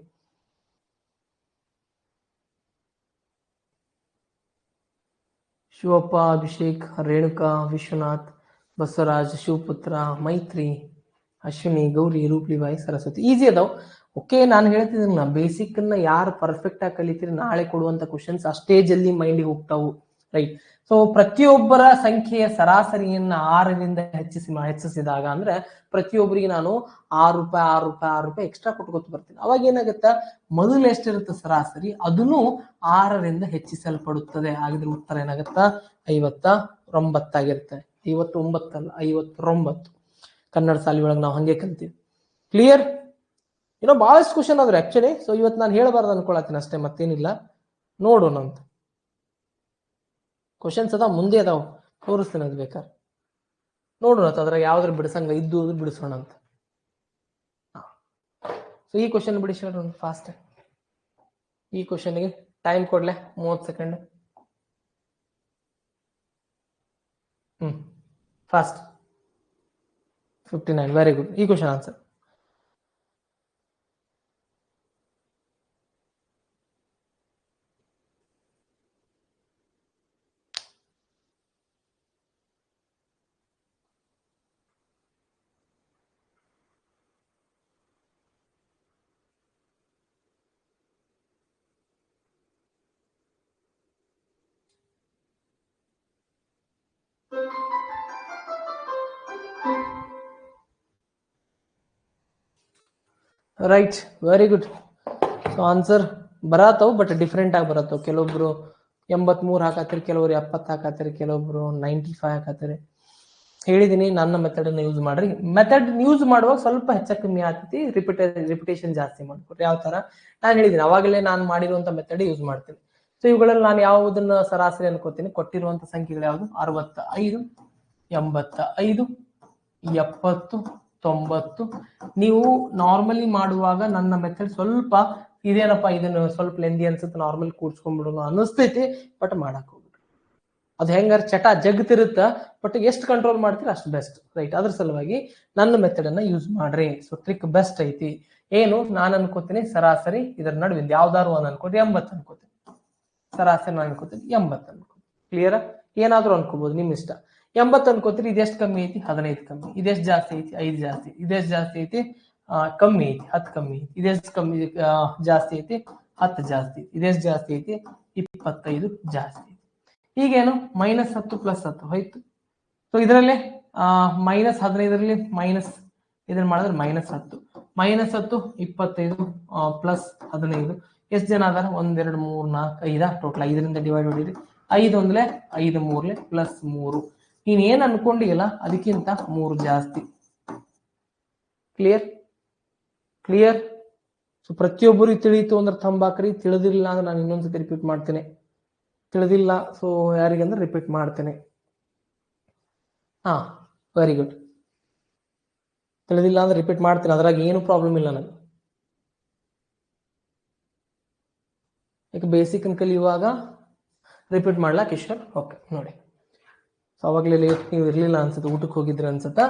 S1: Shivappa, Abhishek, Renuka, Vishwanath, Basavaraj, Shivaputra, Maitri, Ashwini, Gauri, Ruplibai, Saraswati. Easy ಅದಾವ್. ಓಕೆ, ನಾನು ಹೇಳ್ತಿದ್ದೀನ ಬೇಸಿಕ್ ಅನ್ನ ಯಾರು ಪರ್ಫೆಕ್ಟ್ ಆಗಿ ಕಲಿತೀರಿ ನಾಳೆ ಕೊಡುವಂತ ಕ್ವಶನ್ಸ್ ಅಷ್ಟೇ ಜಲ್ದಿ ಮೈಂಡಿಗೆ ಹೋಗ್ತಾವು. ರೈಟ್? ಸೊ ಪ್ರತಿಯೊಬ್ಬರ ಸಂಖ್ಯೆಯ ಸರಾಸರಿಯನ್ನ 6ರಿಂದ ಹೆಚ್ಚಿಸಿದಾಗ ಅಂದ್ರೆ ಪ್ರತಿಯೊಬ್ಬರಿಗೆ ನಾನು 6 ರೂಪಾಯಿ ಎಕ್ಸ್ಟ್ರಾ ಕೊಟ್ಕೊತ ಬರ್ತೀನಿ. ಅವಾಗ ಏನಾಗುತ್ತಾ? ಮೊದಲು ಎಷ್ಟಿರುತ್ತೆ ಸರಾಸರಿ ಅದನ್ನು 6ರಿಂದ ಹೆಚ್ಚಿಸಲ್ಪಡುತ್ತದೆ. ಹಾಗಿದ್ರೆ ಉತ್ತರ ಏನಾಗುತ್ತಾ? 59 ಆಗಿರುತ್ತೆ. 59 ಅಲ್ಲ, 59. ಕನ್ನಡ ಶಾಲೆ ಒಳಗೆ ನಾವು ಹಂಗೆ ಕಲ್ತೀವಿ. ಕ್ಲಿಯರ್? ಬಹಳಷ್ಟು ಕ್ವಶನ್ ಆದ್ರೆ ಆಕ್ಚುಲಿ. ಸೊ ಇವತ್ತು ನಾನು ಹೇಳಬಾರ್ದು ಅನ್ಕೊಳತ್ತೀನಿ ಅಷ್ಟೇ, ಮತ್ತೇನಿಲ್ಲ. ನೋಡೋಣ ಅಂತ ಕ್ವಶನ್ಸ್ ಅದಾವ, ಮುಂದೆ ಅದಾವ, ತೋರಿಸ್ತೇನೆ. ಅದು ಬೇಕಾದ್ರೆ ನೋಡೋಣ ಅದ್ರ ಯಾವ್ದ್ರ ಬಿಡಿಸಂಗ ಇದ್ದು ಬಿಡಿಸೋಣ ಅಂತ. ಸೊ ಈ ಕ್ವಶನ್ ಬಿಡಿಸೋಣ ಫಾಸ್ಟ್. ಈ ಕ್ವಶನ್ಗೆ ಟೈಮ್ ಕೊಡ್ಲೆ 30 ಸೆಕೆಂಡ್. ಫಾಸ್ಟ್. 59. Very good. ಈ question answer. Right, very good. So answer ಬರತ್ತವು, ಬಟ್ ಡಿಫ್ರೆಂಟ್ ಆಗಿ ಬರತ್ತವು. ಕೆಲವೊಬ್ರು 83 ಹಾಕತ್ತೀರಿ, ಕೆಲವ್ರು 70 ಹಾಕತ್ತೀರಿ, ಕೆಲವೊಬ್ರು 95 ಹಾಕತ್ತೀರಿ. ಹೇಳಿದೀನಿ, ನನ್ನ ಮೆಥಡ್ ಅನ್ನ ಯೂಸ್ ಮಾಡ್ರಿ. ಮೆಥಡ್ ಯೂಸ್ ಮಾಡುವಾಗ ಸ್ವಲ್ಪ ಹೆಚ್ಚ ಕಮ್ಮಿ ಆಗ್ತೈತಿ, ರಿಪಿಟೇಷನ್ ಜಾಸ್ತಿ ಮಾಡ್ಕೊಡ್ರಿ. ಯಾವ ತರ ನಾನು ಹೇಳಿದ್ದೀನಿ, ಅವಾಗಲೇ ನಾನು ಮಾಡಿರುವಂತ ಮೆಥಡ್ ಯೂಸ್ ಮಾಡ್ತೀನಿ. ಸೊ ಇವುಗಳಲ್ಲಿ ನಾನು ಯಾವುದನ್ನ ಸರಾಸರಿ ಅನ್ಕೋತೀನಿ, ಕೊಟ್ಟಿರುವಂತ ಸಂಖ್ಯೆಗಳು ಯಾವುದು? 65, 85, 70, 90. ನೀವು ನಾರ್ಮಲಿ ಮಾಡುವಾಗ ನನ್ನ ಮೆಥಡ್ ಸ್ವಲ್ಪ ಇದೇನಪ್ಪ, ಇದನ್ನು ಸ್ವಲ್ಪ ಲೆಂದಿ ಅನ್ಸುತ್ತೆ, ನಾರ್ಮಲ್ ಕೂಡ್ಸ್ಕೊಂಡ್ಬಿಡೋಣ ಅನ್ನಿಸ್ತೈತಿ, ಬಟ್ ಮಾಡಕ್ ಹೋಗ್ಬಿಡ್ರಿ. ಅದು ಹೆಂಗಾರ ಚಟ ಜಗ್ತಿರುತ್ತ, ಬಟ್ ಎಷ್ಟು ಕಂಟ್ರೋಲ್ ಮಾಡ್ತೀರಿ ಅಷ್ಟು ಬೆಸ್ಟ್. ರೈಟ್, ಅದ್ರ ಸಲುವಾಗಿ ನನ್ನ ಮೆಥಡ್ ಅನ್ನ ಯೂಸ್ ಮಾಡ್ರಿ. ಸೊ ಟ್ರಿಕ್ ಬೆಸ್ಟ್ ಐತಿ. ಏನು ನಾನು ಅನ್ಕೋತೀನಿ, ಸರಾಸರಿ ಇದರ ನಡುವಿಂದ ಯಾವ್ದಾರು ಒಂದ್ ಅನ್ಕೋತೀನಿ, 80 ಅನ್ಕೋತೀನಿ. ಸರಾಸರಿ ನಾನು ಅನ್ಕೋತೀನಿ 80 ಅನ್ಕೋತೀನಿ. ಕ್ಲಿಯರ್? ಏನಾದ್ರೂ ಅನ್ಕೋಬಹುದು, ನಿಮ್ ಇಷ್ಟ. 80 ಅನ್ಕೋತೀರಿ. ಇದೆಷ್ಟು ಕಮ್ಮಿ ಐತಿ? 15 ಕಮ್ಮಿ. ಇದೆಷ್ಟು ಜಾಸ್ತಿ ಐತಿ? 5 ಜಾಸ್ತಿ. ಇದೆಷ್ಟು ಜಾಸ್ತಿ ಐತಿ? ಕಮ್ಮಿ ಐತಿ, 10 ಕಮ್ಮಿ ಐತಿ. ಇದೆಷ್ಟು ಕಮ್ಮಿ ಜಾಸ್ತಿ ಐತಿ? 10 ಜಾಸ್ತಿ ಐತಿ. ಇದೆಷ್ಟು ಜಾಸ್ತಿ ಐತಿ? 25 ಜಾಸ್ತಿ ಐತಿ. ಈಗೇನು? -10 + 10 ಹೋಯ್ತು. ಸೊ ಇದರಲ್ಲಿ -15ರಲ್ಲಿ ಮೈನಸ್ ಇದನ್ನ ಮಾಡಿದ್ರೆ -10, -10, 25 + 15. ಎಷ್ಟು ಜನ ಅದಾರ? 1 2 3 4 5. ಟೋಟಲ್ 5ರಿಂದ ಡಿವೈಡ್ ಮಾಡಿರಿ. 5 ಒಂದ್ಲೆ 5 ಮೂರ್ಲೆ +3. ನೀನ್ ಏನ್ ಅನ್ಕೊಂಡಿಲ್ಲ ಅದಕ್ಕಿಂತ 3 ಜಾಸ್ತಿ. ಕ್ಲಿಯರ್? ಕ್ಲಿಯರ್? ಸೊ ಪ್ರತಿಯೊಬ್ಬರಿಗೆ ತಿಳಿಯಿತು ಅಂದ್ರೆ ತಂಬಾಕ್ರಿ, ತಿಳಿದಿಲ್ಲ ಅಂದ್ರೆ ನಾನು ಇನ್ನೊಂದ್ಸತಿ ರಿಪೀಟ್ ಮಾಡ್ತೇನೆ. ತಿಳಿದಿಲ್ಲ ಸೊ ಯಾರಿಗಂದ್ರೆ ರಿಪೀಟ್ ಮಾಡ್ತೇನೆ. Very good. ತಿಳಿದಿಲ್ಲ ಅಂದ್ರೆ ರಿಪೀಟ್ ಮಾಡ್ತೀನಿ, ಅದ್ರಾಗ ಏನು ಪ್ರಾಬ್ಲಮ್ ಇಲ್ಲ ನನಗೆ. ಈಗ ಬೇಸಿಕ್ ಕಲಿಯುವಾಗ ರಿಪೀಟ್ ಮಾಡ್ಲಾ ಕಿಶೋರ್? ಓಕೆ, ನೋಡಿ. ಸೊ ಅವಾಗಲೇ ಲೇಟ್ ನೀವು ಇರ್ಲಿಲ್ಲ ಅನ್ಸುತ್ತೆ, ಊಟಕ್ಕೆ ಹೋಗಿದ್ರೆ ಅನ್ಸುತ್ತಾ?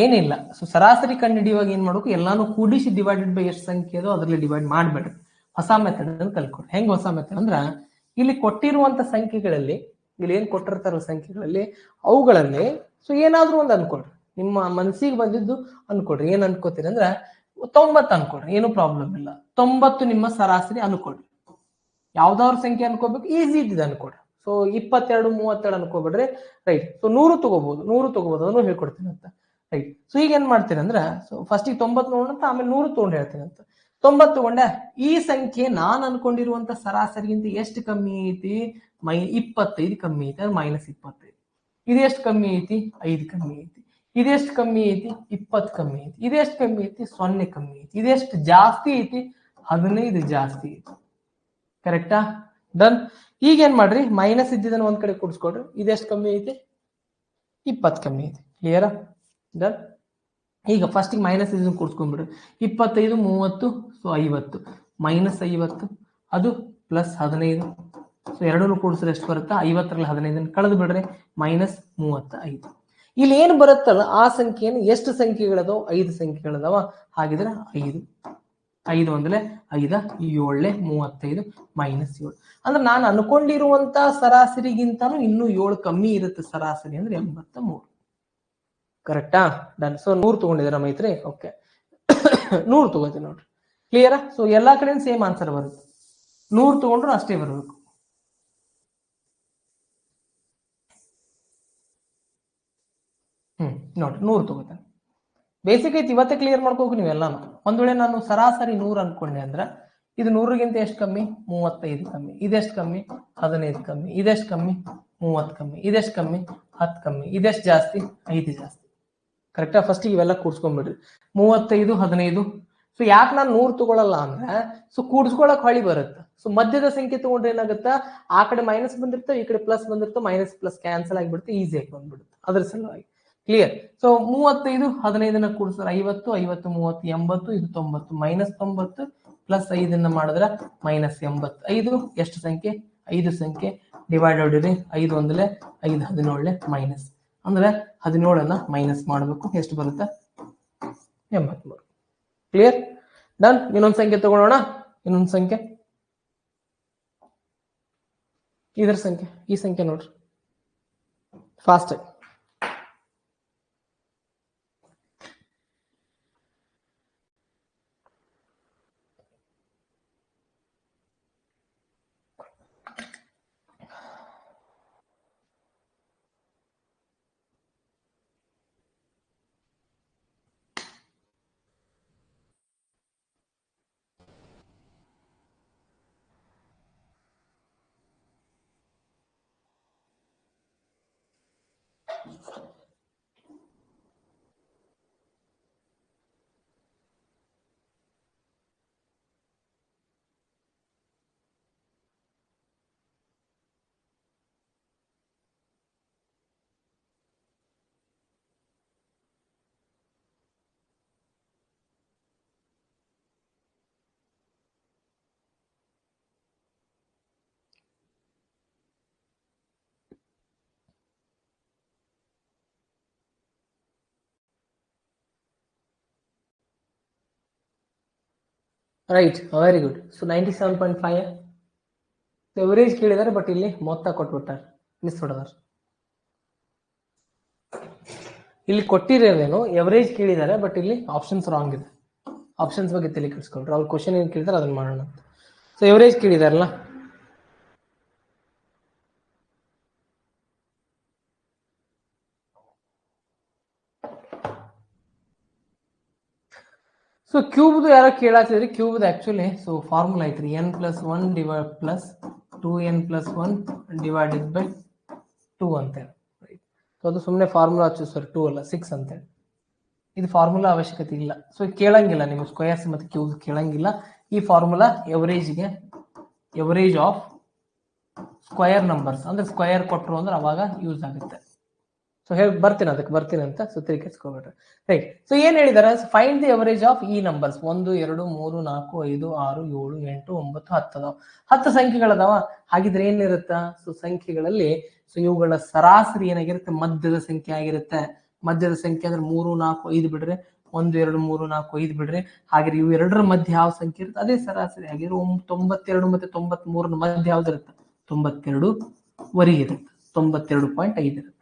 S1: ಏನಿಲ್ಲ. ಸೊ ಸರಾಸರಿ ಕಂಡು ಹಿಡಿಯುವಾಗ ಏನ್ ಮಾಡ್ಬೇಕು, ಎಲ್ಲಾನು ಕೂಡಿಸಿ ಡಿವೈಡೆಡ್ ಬೈ ಎಷ್ಟು ಸಂಖ್ಯೆ ಅದೋ ಅದರಲ್ಲಿ ಡಿವೈಡ್ ಮಾಡ್ಬೇಡ್ರಿ. ಹೊಸ ಮೆಥಡ್ ಅನ್ನು ಕಲ್ಕೊಡ್ರಿ. ಹೆಂಗ್ ಹೊಸ ಮೆಥಡ್ ಅಂದ್ರ, ಇಲ್ಲಿ ಕೊಟ್ಟಿರುವಂತ ಸಂಖ್ಯೆಗಳಲ್ಲಿ, ಇಲ್ಲಿ ಏನ್ ಕೊಟ್ಟಿರ್ತಾರ ಸಂಖ್ಯೆಗಳಲ್ಲಿ, ಅವುಗಳಲ್ಲಿ ಸೊ ಏನಾದ್ರೂ ಒಂದು ಅನ್ಕೊಡ್ರಿ. ನಿಮ್ಮ ಮನಸ್ಸಿಗೆ ಬಂದಿದ್ದು ಅನ್ಕೊಡ್ರಿ. ಏನ್ ಅನ್ಕೋತೀರಿ ಅಂದ್ರ 90 ಅನ್ಕೊಡ್ರಿ, ಏನು ಪ್ರಾಬ್ಲಮ್ ಇಲ್ಲ. 90 ನಿಮ್ಮ ಸರಾಸರಿ ಅನ್ಕೊಡ್ರಿ. ಯಾವ್ದಾದ್ರು ಸಂಖ್ಯೆ ಅನ್ಕೋಬೇಕು, ಈಸಿ ಇದ್ದಿದ್ದು ಅನ್ಕೊಡ್ರಿ. ಸೊ 22, 32 ಅನ್ಕೋಬೇಡ್ರಿ. ರೈಟ್. ಸೊ 100 ತಗೋಬಹುದು, ಅದನ್ನು ಹೇಳ್ಕೊಡ್ತೀನಿ ಅಂತ. ರೈಟ್. ಸೊ ಈಗ ಏನ್ ಮಾಡ್ತೀನಿ ಅಂದ್ರ, ಸೊ ಫಸ್ಟ್ 90 ನೋಡೋಣ, ಆಮೇಲೆ 100 ತಗೊಂಡು ಹೇಳ್ತೀನಿ ಅಂತ. 90 ತಗೊಂಡೆ, ಈ ಸಂಖ್ಯೆ ನಾನು ಅನ್ಕೊಂಡಿರುವಂತ ಸರಾಸರಿಗಿಂತ ಎಷ್ಟು ಕಮ್ಮಿ ಐತಿ? 25 ಕಮ್ಮಿ ಐತಿ, ಅಂದ್ರೆ -25. ಇದೆಷ್ಟು ಕಮ್ಮಿ ಐತಿ? 5 ಕಮ್ಮಿ ಐತಿ. ಇದೆಷ್ಟು ಕಮ್ಮಿ ಐತಿ? 20 ಕಮ್ಮಿ ಐತಿ. ಇದೆಷ್ಟು ಕಮ್ಮಿ ಐತಿ? 0 ಕಮ್ಮಿ ಐತಿ. ಇದೆಷ್ಟು ಜಾಸ್ತಿ ಐತಿ? 15 ಜಾಸ್ತಿ ಐತಿ. ಕರೆಕ್ಟಾ? ಡನ್. ಈಗ ಏನ್ ಮಾಡ್ರಿ, ಮೈನಸ್ ಇದ್ದಿದ್ದನ್ನು ಒಂದ್ ಕಡೆ ಕೂಡಿಸ್ಕೊಡ್ರಿ. ಇದೆಷ್ಟು ಕಮ್ಮಿ ಐತಿ? 20 ಕಮ್ಮಿ ಐತಿ. ಕ್ಲಿಯರಾ? ಡನ್. ಈಗ ಫಸ್ಟ್ ಮೈನಸ್ ಇದನ್ನು ಕೂಡಿಸ್ಕೊಂಡ್ಬಿಡ್ರಿ. 25, 30, ಸೊ 50, -50, ಅದು +15. ಸೊ ಎರಡನ್ನು ಕೂಡಿಸಿದ್ರೆ ಎಷ್ಟು ಬರುತ್ತಾ? 50ರಲ್ಲಿ 15 ಕಳೆದು ಬಿಡ್ರಿ, -35. ಇಲ್ಲಿ ಏನು ಬರುತ್ತಲ್ಲ ಆ ಸಂಖ್ಯೆಯನ್ನು, ಎಷ್ಟು ಸಂಖ್ಯೆಗಳದಾವ? 5 ಸಂಖ್ಯೆಗಳದಾವ. ಹಾಗಿದ್ರೆ 5 ಒಂದ್ಲೆ 5, 7 35 -7. ಅಂದ್ರೆ ನಾನು ಅನ್ಕೊಂಡಿರುವಂತ ಸರಾಸರಿಗಿಂತಾನು ಇನ್ನೂ 7 ಕಮ್ಮಿ ಇರುತ್ತೆ ಸರಾಸರಿ, ಅಂದ್ರೆ 83. ಕರೆಕ್ಟಾ? ಡನ್. ಸೊ 100 ತಗೊಂಡಿದ್ದೀರಾ ಮೈತ್ರಿ? ಓಕೆ. 100 ತಗೋತೀನಿ ನೋಡ್ರಿ. ಕ್ಲಿಯರಾ? ಸೊ ಎಲ್ಲಾ ಕಡೆ ಸೇಮ್ ಆನ್ಸರ್ ಬರುತ್ತೆ. 100 ತಗೊಂಡ್ರು ಅಷ್ಟೇ ಬರಬೇಕು. ನೋಡ್ರಿ 100 ತಗೋತೇನೆ. ಬೇಸಿಕ್ ಐತಿ, ಇವತ್ತೇ ಕ್ಲಿಯರ್ ಮಾಡ್ಕೋಬೇಕು ನೀವೆಲ್ಲಾನು. ಒಂದ್ ವೇಳೆ ನಾನು ಸರಾಸರಿ 100 ಅನ್ಕೊಂಡೆ ಅಂದ್ರ, ಇದು 100ಗಿಂತ ಎಷ್ಟು ಕಮ್ಮಿ? 35 ಕಮ್ಮಿ. ಇದೆಷ್ಟು ಕಮ್ಮಿ? 15 ಕಮ್ಮಿ. ಇದೆಷ್ಟು ಕಮ್ಮಿ? 30 ಕಮ್ಮಿ. ಇದೆಷ್ಟು ಕಮ್ಮಿ? 10 ಕಮ್ಮಿ. ಇದೆಷ್ಟು ಜಾಸ್ತಿ? 5 ಜಾಸ್ತಿ. ಕರೆಕ್ಟಾ? ಫಸ್ಟ್ ಇವೆಲ್ಲ ಕೂಡ್ಸ್ಕೊಂಡ್ಬಿಡ್ರಿ. 35, 15. ಸೊ ಯಾಕೆ ನಾನು 100 ತಗೊಳಲ್ಲ ಅಂದ್ರೆ, ಸೊ ಕೂಡ್ಸ್ಕೊಳಕ್ ಹೊಳಿ ಬರುತ್ತೆ. ಸೊ ಮಧ್ಯದ ಸಂಖ್ಯೆ ತಗೊಂಡ್ರೆ ಏನಾಗುತ್ತಾ, ಆ ಕಡೆ ಮೈನಸ್ ಬಂದಿರ್ತವೆ, ಈ ಕಡೆ ಪ್ಲಸ್ ಬಂದಿರ್ತವೆ, ಮೈನಸ್ ಪ್ಲಸ್ ಕ್ಯಾನ್ಸಲ್ ಆಗಿಬಿಡುತ್ತೆ, ಈಸಿಯಾಗಿ ಬಂದ್ಬಿಡುತ್ತೆ. ಅದ್ರ ಸಲುವಾಗಿ ಕ್ಲಿಯರ್. ಸೊ 35, 15ನ್ನ ಕೂಡಿಸಿದ್ರೆ 50, 50, 30, 80, ಇದು 90, -90 + 5 ಮಾಡಿದ್ರೆ -85. ಎಷ್ಟು ಸಂಖ್ಯೆ? 5 ಸಂಖ್ಯೆ. ಡಿವೈಡ್ ಹೊಡಿರಿ. 5 ಒಂದ್ಲೆ 5, 17 ಮೈನಸ್, ಅಂದ್ರೆ 17ನ್ನ ಮೈನಸ್ ಮಾಡಬೇಕು. ಎಷ್ಟು ಬರುತ್ತೆ? 83. ಕ್ಲಿಯರ್? ಡನ್. ಇನ್ನೊಂದು ಸಂಖ್ಯೆ ತಗೊಳ್ಳೋಣ. ಇನ್ನೊಂದು ಸಂಖ್ಯೆ, ಇದರ ಸಂಖ್ಯೆ, ಈ ಸಂಖ್ಯೆ ನೋಡ್ರಿ ಫಾಸ್ಟ್ ಆಗಿ. Right, very good. So 97.5 average ಕೇಳಿದಾರೆ, ಬಟ್ ಇಲ್ಲಿ ಮೊತ್ತ ಕೊಟ್ಬಿಟ್ಟಾರೆ, ಮಿಸ್ ಹೊಡೆದಾರೆ. ಇಲ್ಲಿ ಕೊಟ್ಟಿರೋದೇನು ಎವರೇಜ್ ಕೇಳಿದ್ದಾರೆ, ಬಟ್ ಇಲ್ಲಿ ಆಪ್ಷನ್ಸ್ ರಾಂಗ್ ಇದೆ. ಆಪ್ಷನ್ಸ್ ಬಗ್ಗೆ ತಲೆ ಕೆಡಿಸ್ಕೊಳ್ರಿ, ಅವ್ರು ಕ್ವಶನ್ ಏನ್ ಕೇಳಿದಾರೆ ಅದನ್ನ ಮಾಡೋಣ. ಸೊ ಎವರೇಜ್ ಕೇಳಿದಾರಲ್ಲ, ಸೊ ಕ್ಯೂಬ್ದು ಯಾರೋ ಕೇಳಾತಿದ್ರಿ. ಕ್ಯೂಬ್ದು ಆಕ್ಚುಲಿ ಸೊ ಫಾರ್ಮುಲಾ ಐತ್ರಿ, n+1 divide plus 2n+1 divided by 2 ಅಂತೇಳಿ. ಸೊ ಅದು ಸುಮ್ಮನೆ ಫಾರ್ಮುಲಾ ಸರ್, 2 ಅಲ್ಲ 6 ಅಂತೇಳಿ. ಇದು ಫಾರ್ಮುಲಾ ಅವಶ್ಯಕತೆ ಇಲ್ಲ, ಸೊ ಕೇಳಂಗಿಲ್ಲ ನಿಮ್ಗೆ ಸ್ಕ್ವೇರ್ಸ್ ಮತ್ತೆ ಕ್ಯೂಬ್ಸ್ ಕೇಳಂಗಿಲ್ಲ. ಈ ಫಾರ್ಮುಲಾ ಎವರೇಜ್ಗೆ, ಎವರೇಜ್ ಆಫ್ ಸ್ಕ್ವಯರ್ ನಂಬರ್ಸ್ ಅಂದ್ರೆ ಸ್ಕ್ವಯರ್ ಕೊಟ್ಟರು ಅಂದ್ರೆ ಅವಾಗ ಯೂಸ್ ಆಗುತ್ತೆ. ಸೊ ಹೇಳಿ ಬರ್ತೀನಿ, ಅದಕ್ಕೆ ಬರ್ತೀನಿ ಅಂತ, ಸೊ ತಿರುಗಿಸ್ಕೋಬೇಡ್ರಿ. ರೈಟ್, ಸೊ ಏನ್ ಹೇಳಿದಾರೆ, ಫೈಂಡ್ ದಿ ಎವರೇಜ್ ಆಫ್ ಈ ನಂಬರ್ಸ್. 1 2 3 4 5 6 7 8 9 10 ಅದಾವ. 10 ಸಂಖ್ಯೆಗಳದಾವ. ಹಾಗಿದ್ರೆ ಏನಿರುತ್ತ, ಸೊ ಸಂಖ್ಯೆಗಳಲ್ಲಿ ಸೊ ಇವುಗಳ ಸರಾಸರಿ ಏನಾಗಿರುತ್ತೆ, ಮಧ್ಯದ ಸಂಖ್ಯೆ ಆಗಿರುತ್ತೆ. ಮಧ್ಯದ ಸಂಖ್ಯೆ ಅಂದ್ರೆ 3 4 5 ಬಿಡ್ರಿ, 1 2 3 4 5 ಬಿಡ್ರಿ. ಹಾಗೆ ಇವು ಎರಡರ ಮಧ್ಯೆ ಯಾವ ಸಂಖ್ಯೆ ಇರುತ್ತೆ ಅದೇ ಸರಾಸರಿ. ಹಾಗಿದ್ರೆ 92 ಮತ್ತೆ 93 ಮಧ್ಯೆ ಯಾವ್ದು ಇರುತ್ತೆ, 92 ವರೆಗೆ ಇರುತ್ತೆ. 92.5 ಇರುತ್ತೆ.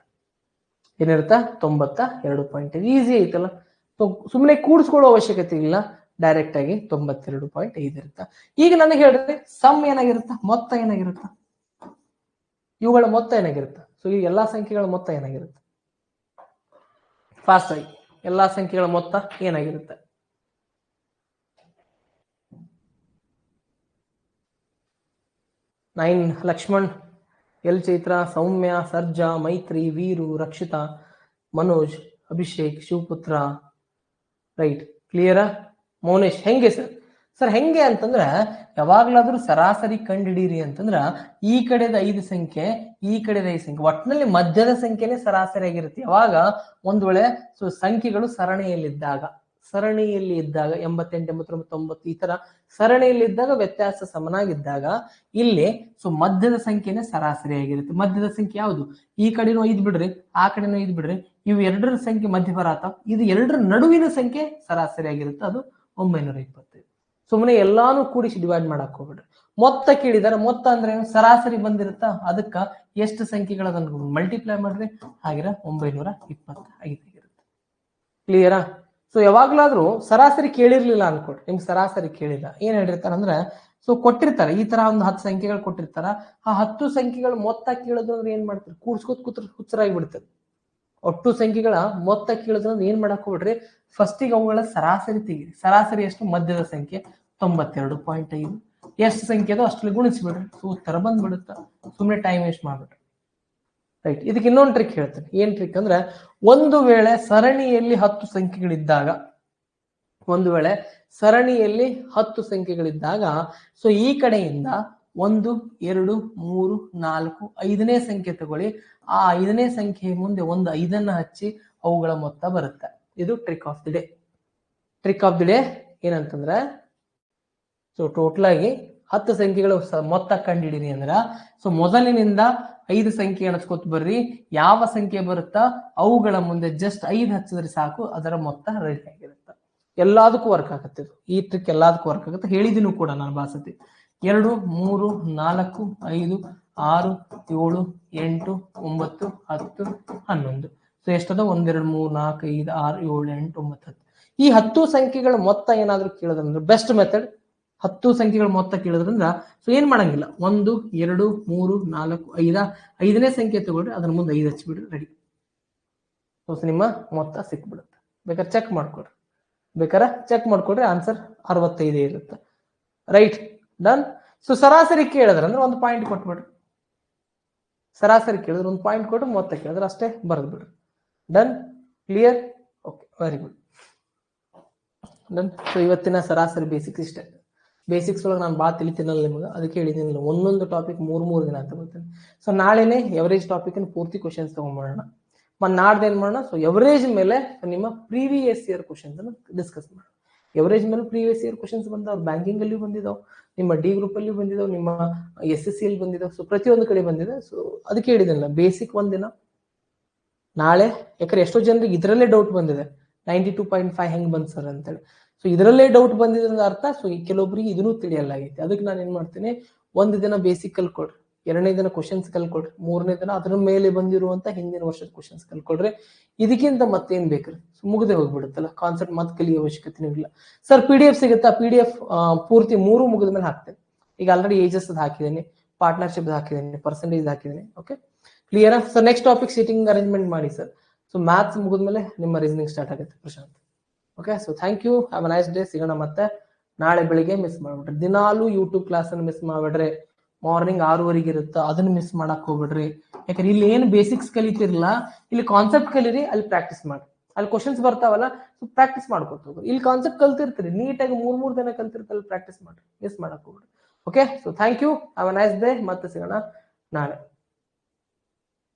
S1: ಏನಿರುತ್ತ, 92.5. ಈಸಿ ಐತಲ್ಲ. ಸೊ ಸುಮ್ಮನೆ ಕೂಡಿಸ್ಕೊಳ್ಳೋ ಅವಶ್ಯಕತೆ ಇಲ್ಲ, ಡೈರೆಕ್ಟ್ ಆಗಿ 92.5 ಇರುತ್ತೆ. ಈಗ ನನಗೆ ಹೇಳ್ರಿ, ಸಮ್ ಏನಾಗಿರುತ್ತೆ, ಮೊತ್ತ ಏನಾಗಿರುತ್ತೆ, ಇವುಗಳ ಮೊತ್ತ ಏನಾಗಿರುತ್ತೆ. ಸೊ ಈ ಎಲ್ಲಾ ಸಂಖ್ಯೆಗಳ ಮೊತ್ತ ಏನಾಗಿರುತ್ತೆ, ಫಾಸ್ಟ್ ಆಗಿ ಎಲ್ಲಾ ಸಂಖ್ಯೆಗಳ ಮೊತ್ತ ಏನಾಗಿರುತ್ತೆ. ನೈನ್ ಲಕ್ಷ್ಮಣ್, ಎಲ್ ಚೈತ್ರ, ಸೌಮ್ಯ, ಸರ್ಜಾ, ಮೈತ್ರಿ, ವೀರು, ರಕ್ಷಿತಾ, ಮನೋಜ್, ಅಭಿಷೇಕ್, ಶಿವಪುತ್ರ. ರೈಟ್, ಕ್ಲಿಯರಾ? ಮೌನೇಶ್, ಹೆಂಗೆ ಸರ್? ಸರ್ ಹೆಂಗೆ ಅಂತಂದ್ರ, ಯಾವಾಗ್ಲಾದ್ರೂ ಸರಾಸರಿ ಕಂಡಿಡೀರಿ ಅಂತಂದ್ರ ಈ ಕಡೆದ 5 ಸಂಖ್ಯೆ, ಈ ಕಡೆದ 5 ಸಂಖ್ಯೆ, ಒಟ್ಟಿನಲ್ಲಿ ಮಧ್ಯದ ಸಂಖ್ಯೆನೇ ಸರಾಸರಿ ಆಗಿರುತ್ತೆ. ಯಾವಾಗ ಒಂದ್ ವೇಳೆ ಸೊ ಸಂಖ್ಯೆಗಳು ಸರಣಿಯಲ್ಲಿದ್ದಾಗ 88, 89, 90 ಈ ತರ ಸರಣಿಯಲ್ಲಿದ್ದಾಗ ವ್ಯತ್ಯಾಸ ಸಮನಾಗಿದ್ದಾಗ ಇಲ್ಲಿ ಸೊ ಮಧ್ಯದ ಸಂಖ್ಯೆನೇ ಸರಾಸರಿ ಆಗಿರುತ್ತೆ. ಮಧ್ಯದ ಸಂಖ್ಯೆ ಯಾವುದು, ಈ ಕಡೆನೂ 5 ಬಿಡ್ರಿ, ಆ ಕಡೆನೂ 5 ಬಿಡ್ರಿ, ಇವು ಎರಡರ ಸಂಖ್ಯೆ ಮಧ್ಯ ಬರಾತ, ಇದು ಎರಡರ ನಡುವಿನ ಸಂಖ್ಯೆ ಸರಾಸರಿ ಆಗಿರುತ್ತೆ, ಅದು 925. ಸುಮ್ಮನೆ ಎಲ್ಲಾನು ಕೂಡಿಸಿ ಡಿವೈಡ್ ಮಾಡಕ್ ಹೋಗ್ಬಿಡ್ರಿ. ಮೊತ್ತ ಕೇಳಿದಾರೆ, ಮೊತ್ತ ಅಂದ್ರೆ ಸರಾಸರಿ ಬಂದಿರುತ್ತ, ಅದಕ್ಕ ಎಷ್ಟು ಸಂಖ್ಯೆಗಳದನ್ನು ಮಲ್ಟಿಪ್ಲೈ ಮಾಡ್ರಿ, ಹಾಗಿರ 925 ಕ್ಲಿಯರಾ? ಸೊ ಯಾವಾಗ್ಲಾದ್ರೂ ಸರಾಸರಿ ಕೇಳಿರ್ಲಿಲ್ಲ ಅನ್ಕೊಡ್ರಿ, ನಿಮ್ಗೆ ಸರಾಸರಿ ಕೇಳಿಲ್ಲ, ಏನ್ ಹೇಳಿರ್ತಾರ ಅಂದ್ರೆ ಸೊ ಕೊಟ್ಟಿರ್ತಾರೆ ಈ ತರ ಒಂದು 10 ಸಂಖ್ಯೆಗಳು ಕೊಟ್ಟಿರ್ತಾರ. ಆ 10 ಸಂಖ್ಯೆಗಳು ಮೊತ್ತ ಕೇಳಿದ್ರು ಅಂದ್ರೆ ಏನ್ ಮಾಡ್ತಾರೆ, ಕೂಡ್ಸ್ಕೊತ್ ಕೂತ್ರ ಹುಚ್ಚರಾಗಿ ಬಿಡ್ತದೆ. ಒಟ್ಟು ಸಂಖ್ಯೆಗಳ ಮೊತ್ತ ಕೇಳಿದ್ರು ಅಂದ್ರೆ ಏನ್ ಮಾಡಕ್ ಹೋಗ್ಬಿಡ್ರಿ, ಫಸ್ಟಿಗೆ ಅವುಗಳ ಸರಾಸರಿ ತೆಗೀರಿ. ಸರಾಸರಿ ಎಷ್ಟು, ಮಧ್ಯದ ಸಂಖ್ಯೆ 92.5, ಎಷ್ಟು ಸಂಖ್ಯೆ ಅದೋ ಅಷ್ಟಲ್ಲಿ ಗುಣಿಸ್ಬಿಡ್ರಿ, ಸೊ ಉತ್ತರ ಬಂದ್ಬಿಡುತ್ತ. ಸುಮ್ಮನೆ ಟೈಮ್ ವೇಸ್ಟ್ ಮಾಡ್ಬಿಡ್ರಿ. ರೈಟ್, ಇದಕ್ಕೆ ಇನ್ನೊಂದು ಟ್ರಿಕ್ ಹೇಳ್ತೇನೆ. ಏನ್ ಟ್ರಿಕ್ ಅಂದ್ರೆ, ಒಂದು ವೇಳೆ ಸರಣಿಯಲ್ಲಿ 10 ಸಂಖ್ಯೆಗಳಿದ್ದಾಗ, ಒಂದು ವೇಳೆ ಸರಣಿಯಲ್ಲಿ 10 ಸಂಖ್ಯೆಗಳಿದ್ದಾಗ ಸೊ ಈ ಕಡೆಯಿಂದ 1 2 3 4 5ನೇ ಸಂಖ್ಯೆ ತಗೊಳ್ಳಿ. ಆ 5ನೇ ಸಂಖ್ಯೆ ಮುಂದೆ ಒಂದು 5ಅನ್ನ ಹಚ್ಚಿ ಅವುಗಳ ಮೊತ್ತ ಬರುತ್ತೆ. ಇದು trick of the day. Trick of the day ಏನಂತಂದ್ರೆ, ಸೊ ಟೋಟಲ್ ಆಗಿ 10 ಸಂಖ್ಯೆಗಳು ಮೊತ್ತ ಕಂಡಿಡೀರಿ ಅಂದ್ರ ಸೊ ಮೊದಲಿನಿಂದ 5 ಸಂಖ್ಯೆ ಎಣಿಸ್ಕೊತ ಬರ್ರಿ. ಯಾವ ಸಂಖ್ಯೆ ಬರುತ್ತಾ ಅವುಗಳ ಮುಂದೆ ಜಸ್ಟ್ 5 ಹಚ್ಚಿದ್ರೆ ಸಾಕು, ಅದರ ಮೊತ್ತ ರೆಡಿ ಆಗಿರುತ್ತೆ. ಎಲ್ಲದಕ್ಕೂ ವರ್ಕ್ ಆಗುತ್ತೆ ಇದು. ಈ ಟ್ರಿಕ್ ಎಲ್ಲದಕ್ಕೂ ವರ್ಕ್ ಆಗುತ್ತೆ, ಹೇಳಿದೀನಿ ಕೂಡ ನಾನು ಬಾಸತಿ. 2 3 4 5 6 7 8 9 10 11. ಸೊ ಎಷ್ಟದ, 1 2 3 4 5 6 7 8 9 10. ಈ 10 ಸಂಖ್ಯೆಗಳ ಮೊತ್ತ ಏನಾದ್ರೂ ಕೇಳಿದ್ರಂದ್ರೆ ಬೆಸ್ಟ್ ಮೆಥಡ್, 10 ಸಂಖ್ಯೆಗಳ ಮೊತ್ತ ಕೇಳಿದ್ರಿಂದ ಸೊ ಏನ್ ಮಾಡಂಗಿಲ್ಲ, 1 2 3 4 5 5ನೇ ಸಂಖ್ಯೆ ತಗೊಳ್ರಿ, ಅದ್ರ ಮುಂದೆ 5 ಹಚ್ಚಿಬಿಡ್ರಿ, ರೆಡಿ. ಸೊ ನಿಮ್ಮ ಮೊತ್ತ ಸಿಕ್ಬಿಡುತ್ತೆ. ಬೇಕಾದ್ರೆ ಚೆಕ್ ಮಾಡ್ಕೊಡ್ರಿ, ಆನ್ಸರ್ 65 ಇರುತ್ತೆ. Right, done. ಸೊ ಸರಾಸರಿ ಕೇಳಿದ್ರೆ ಅಂದ್ರೆ ಒಂದು ಪಾಯಿಂಟ್ ಕೊಟ್ಬಿಡ್ರಿ. ಸರಾಸರಿ ಕೇಳಿದ್ರೆ ಒಂದು ಪಾಯಿಂಟ್ ಕೊಟ್ಟು, ಮೊತ್ತ ಕೇಳಿದ್ರೆ ಅಷ್ಟೇ ಬರೆದು ಬಿಡ್ರಿ. Done, clear, okay, very good, done. So ಇವತ್ತಿನ ಸರಾಸರಿ ಬೇಸಿಕ್ಸ್ ಇಷ್ಟೇ. ಬೇಸಿಕ್ಸ್ ಒಳಗೆ ನಾನು ಭಾಳ ತಿಳಿತೀನಲ್ಲ ನಿಮಗೆ, ಅದಕ್ಕೆ ಹೇಳಿದ್ದೀನಿ ಒಂದೊಂದು ಟಾಪಿಕ್ 3 ದಿನ ಅಂತ ಬರ್ತೇನೆ. ಸೊ ನಾಳೆನೆ ಎವರೇಜ್ ಟಾಪಿಕ್ ಪೂರ್ತಿ ಕ್ವಶನ್ಸ್ ತಗೊಂಡ್ಬರೋಣ. ಮತ್ತು ನಾಡ್ದು ಏನ್ ಮಾಡೋಣ, ಸೊ ಎವರೇಜ್ ಮೇಲೆ ನಿಮ್ಮ ಪ್ರೀವಿಯಸ್ ಇಯರ್ ಕ್ವಶನ್ಸ್ ಅನ್ನು ಡಿಸ್ಕಸ್ ಮಾಡೋಣ. ಎವರೇಜ್ ಮೇಲೆ ಪ್ರೀವಿಯಸ್ ಇಯರ್ ಕ್ವಶನ್ಸ್ ಬಂದಾವ್, ಬ್ಯಾಂಕಿಂಗ್ ಅಲ್ಲಿ ಬಂದಿದಾವ್, ನಿಮ್ಮ ಡಿ ಗ್ರೂಪ್ ಅಲ್ಲಿ ಬಂದಿದಾವ್, ನಿಮ್ಮ SSC ಅಲ್ಲಿ ಬಂದಿದಾವ್. ಸೊ ಪ್ರತಿಯೊಂದು ಕಡೆ ಬಂದಿದೆ. ಸೊ ಅದಕ್ಕೆ ಹೇಳಿದಿಲ್ಲ, ಬೇಸಿಕ್ ಒಂದಿನ ನಾಳೆ, ಯಾಕಂದ್ರೆ ಎಷ್ಟೋ ಜನರಿಗೆ ಇದರಲ್ಲೇ ಡೌಟ್ ಬಂದಿದೆ, 92.5 ಹೆಂಗ್ ಬಂದ್ ಸರ್ ಅಂತೇಳಿ. ಸೊ ಇದರಲ್ಲೇ ಡೌಟ್ ಬಂದಿದ್ರಿಂದ ಅರ್ಥ ಸೊ ಕೆಲವೊಬ್ಬರಿಗೆ ಇದನ್ನು ತಿಳಿಯಲಾಗೈತಿ. ಅದಕ್ಕೆ ನಾನು ಏನ್ ಮಾಡ್ತೀನಿ, ಒಂದು ದಿನ ಬೇಸಿಕ್ ಕಲ್ಕೊಡ್ರಿ, 2ನೇ ದಿನ ಕ್ವಶನ್ಸ್ ಕಲ್ಕೊಡ್ರಿ, 3ನೇ ದಿನ ಅದ್ರ ಮೇಲೆ ಬಂದಿರುವಂತ ಹಿಂದಿನ ವರ್ಷದ ಕ್ವಶನ್ಸ್ ಕಲ್ಕೊಡ್ರಿ. ಇದಕ್ಕಿಂತ ಮತ್ತೇನ್ ಬೇಕ್ರಿ, ಮುಗದೆ ಹೋಗ್ಬಿಡುತ್ತಲ್ಲ, ಕಾನ್ಸೆಪ್ಟ್ ಮತ್ತೆ ಕಲಿಯೋ ಅವಶ್ಯಕತೆ ಇಲ್ಲ. ಸರ್ PDF ಸಿಗುತ್ತಾ? PDF ಪೂರ್ತಿ 3 ಮುಗಿದ ಮೇಲೆ ಹಾಕ್ತೇನೆ. ಈಗ ಆಲ್ರೆಡಿ ಏಜಸ್ ಹಾಕಿದ್ದೀನಿ, ಪಾರ್ಟ್ನರ್ಶಿಪ್ ಹಾಕಿದ್ದೀನಿ, ಪರ್ಸೆಂಟೇಜ್ ಹಾಕಿದ್ದೀನಿ. Okay, clear? So next topic seating arrangement ಮಾಡಿ ಸರ್. ಸೊ ಮ್ಯಾಥ್ಸ್ ಮುಗಿದ್ಮೇಲೆ ನಿಮ್ಮ ರೀಸನಿಂಗ್ ಸ್ಟಾರ್ಟ್ ಆಗುತ್ತೆ Prashanth. Okay, so thank you, have a nice day. ಸಿಗೋಣ ಮತ್ತೆ ನಾಳೆ ಬೆಳಿಗ್ಗೆ. ಮಿಸ್ ಮಾಡ್ಬಿಡ್ರಿ, ದಿನಾಲು ಯೂಟ್ಯೂಬ್ ಕ್ಲಾಸ್ ಅನ್ನು ಮಿಸ್ ಮಾಡ್ಬಿಡ್ರಿ. ಮಾರ್ನಿಂಗ್ 6:00 ಇರುತ್ತೆ, ಅದನ್ನ ಮಿಸ್ ಮಾಡಕ್ ಹೋಗ್ಬಿಡ್ರಿ. ಯಾಕಂದ್ರೆ ಇಲ್ಲಿ ಏನು ಬೇಸಿಕ್ಸ್ ಕಲಿತಿರಲ್ಲ, ಇಲ್ಲಿ ಕಾನ್ಸೆಪ್ಟ್ ಕಲೀರಿ, ಅಲ್ಲಿ ಪ್ರಾಕ್ಟೀಸ್ ಮಾಡಿ. ಅಲ್ಲಿ ಕ್ವಶನ್ಸ್ ಬರ್ತಾವಲ್ಲ, ಸೊ ಪ್ರಾಕ್ಟೀಸ್ ಮಾಡ್ಕೊತ ಹೋಗ್ರಿ. ಇಲ್ಲಿ ಕಾನ್ಸೆಪ್ಟ್ ಕಲ್ತಿರ್ತೀರಿ, ನೀಟಾಗಿ 3 ದಿನ ಕಲ್ತಿರ್ತಾರೆ, ಪ್ರಾಕ್ಟೀಸ್ ಮಾಡ್ರಿ, ಮಿಸ್ ಮಾಡಕ್ ಹೋಗ್ಬಿಡ್ರಿ. Okay, so thank you, have a nice day. ಮತ್ತೆ ಸಿಗೋಣ ನಾಳೆ.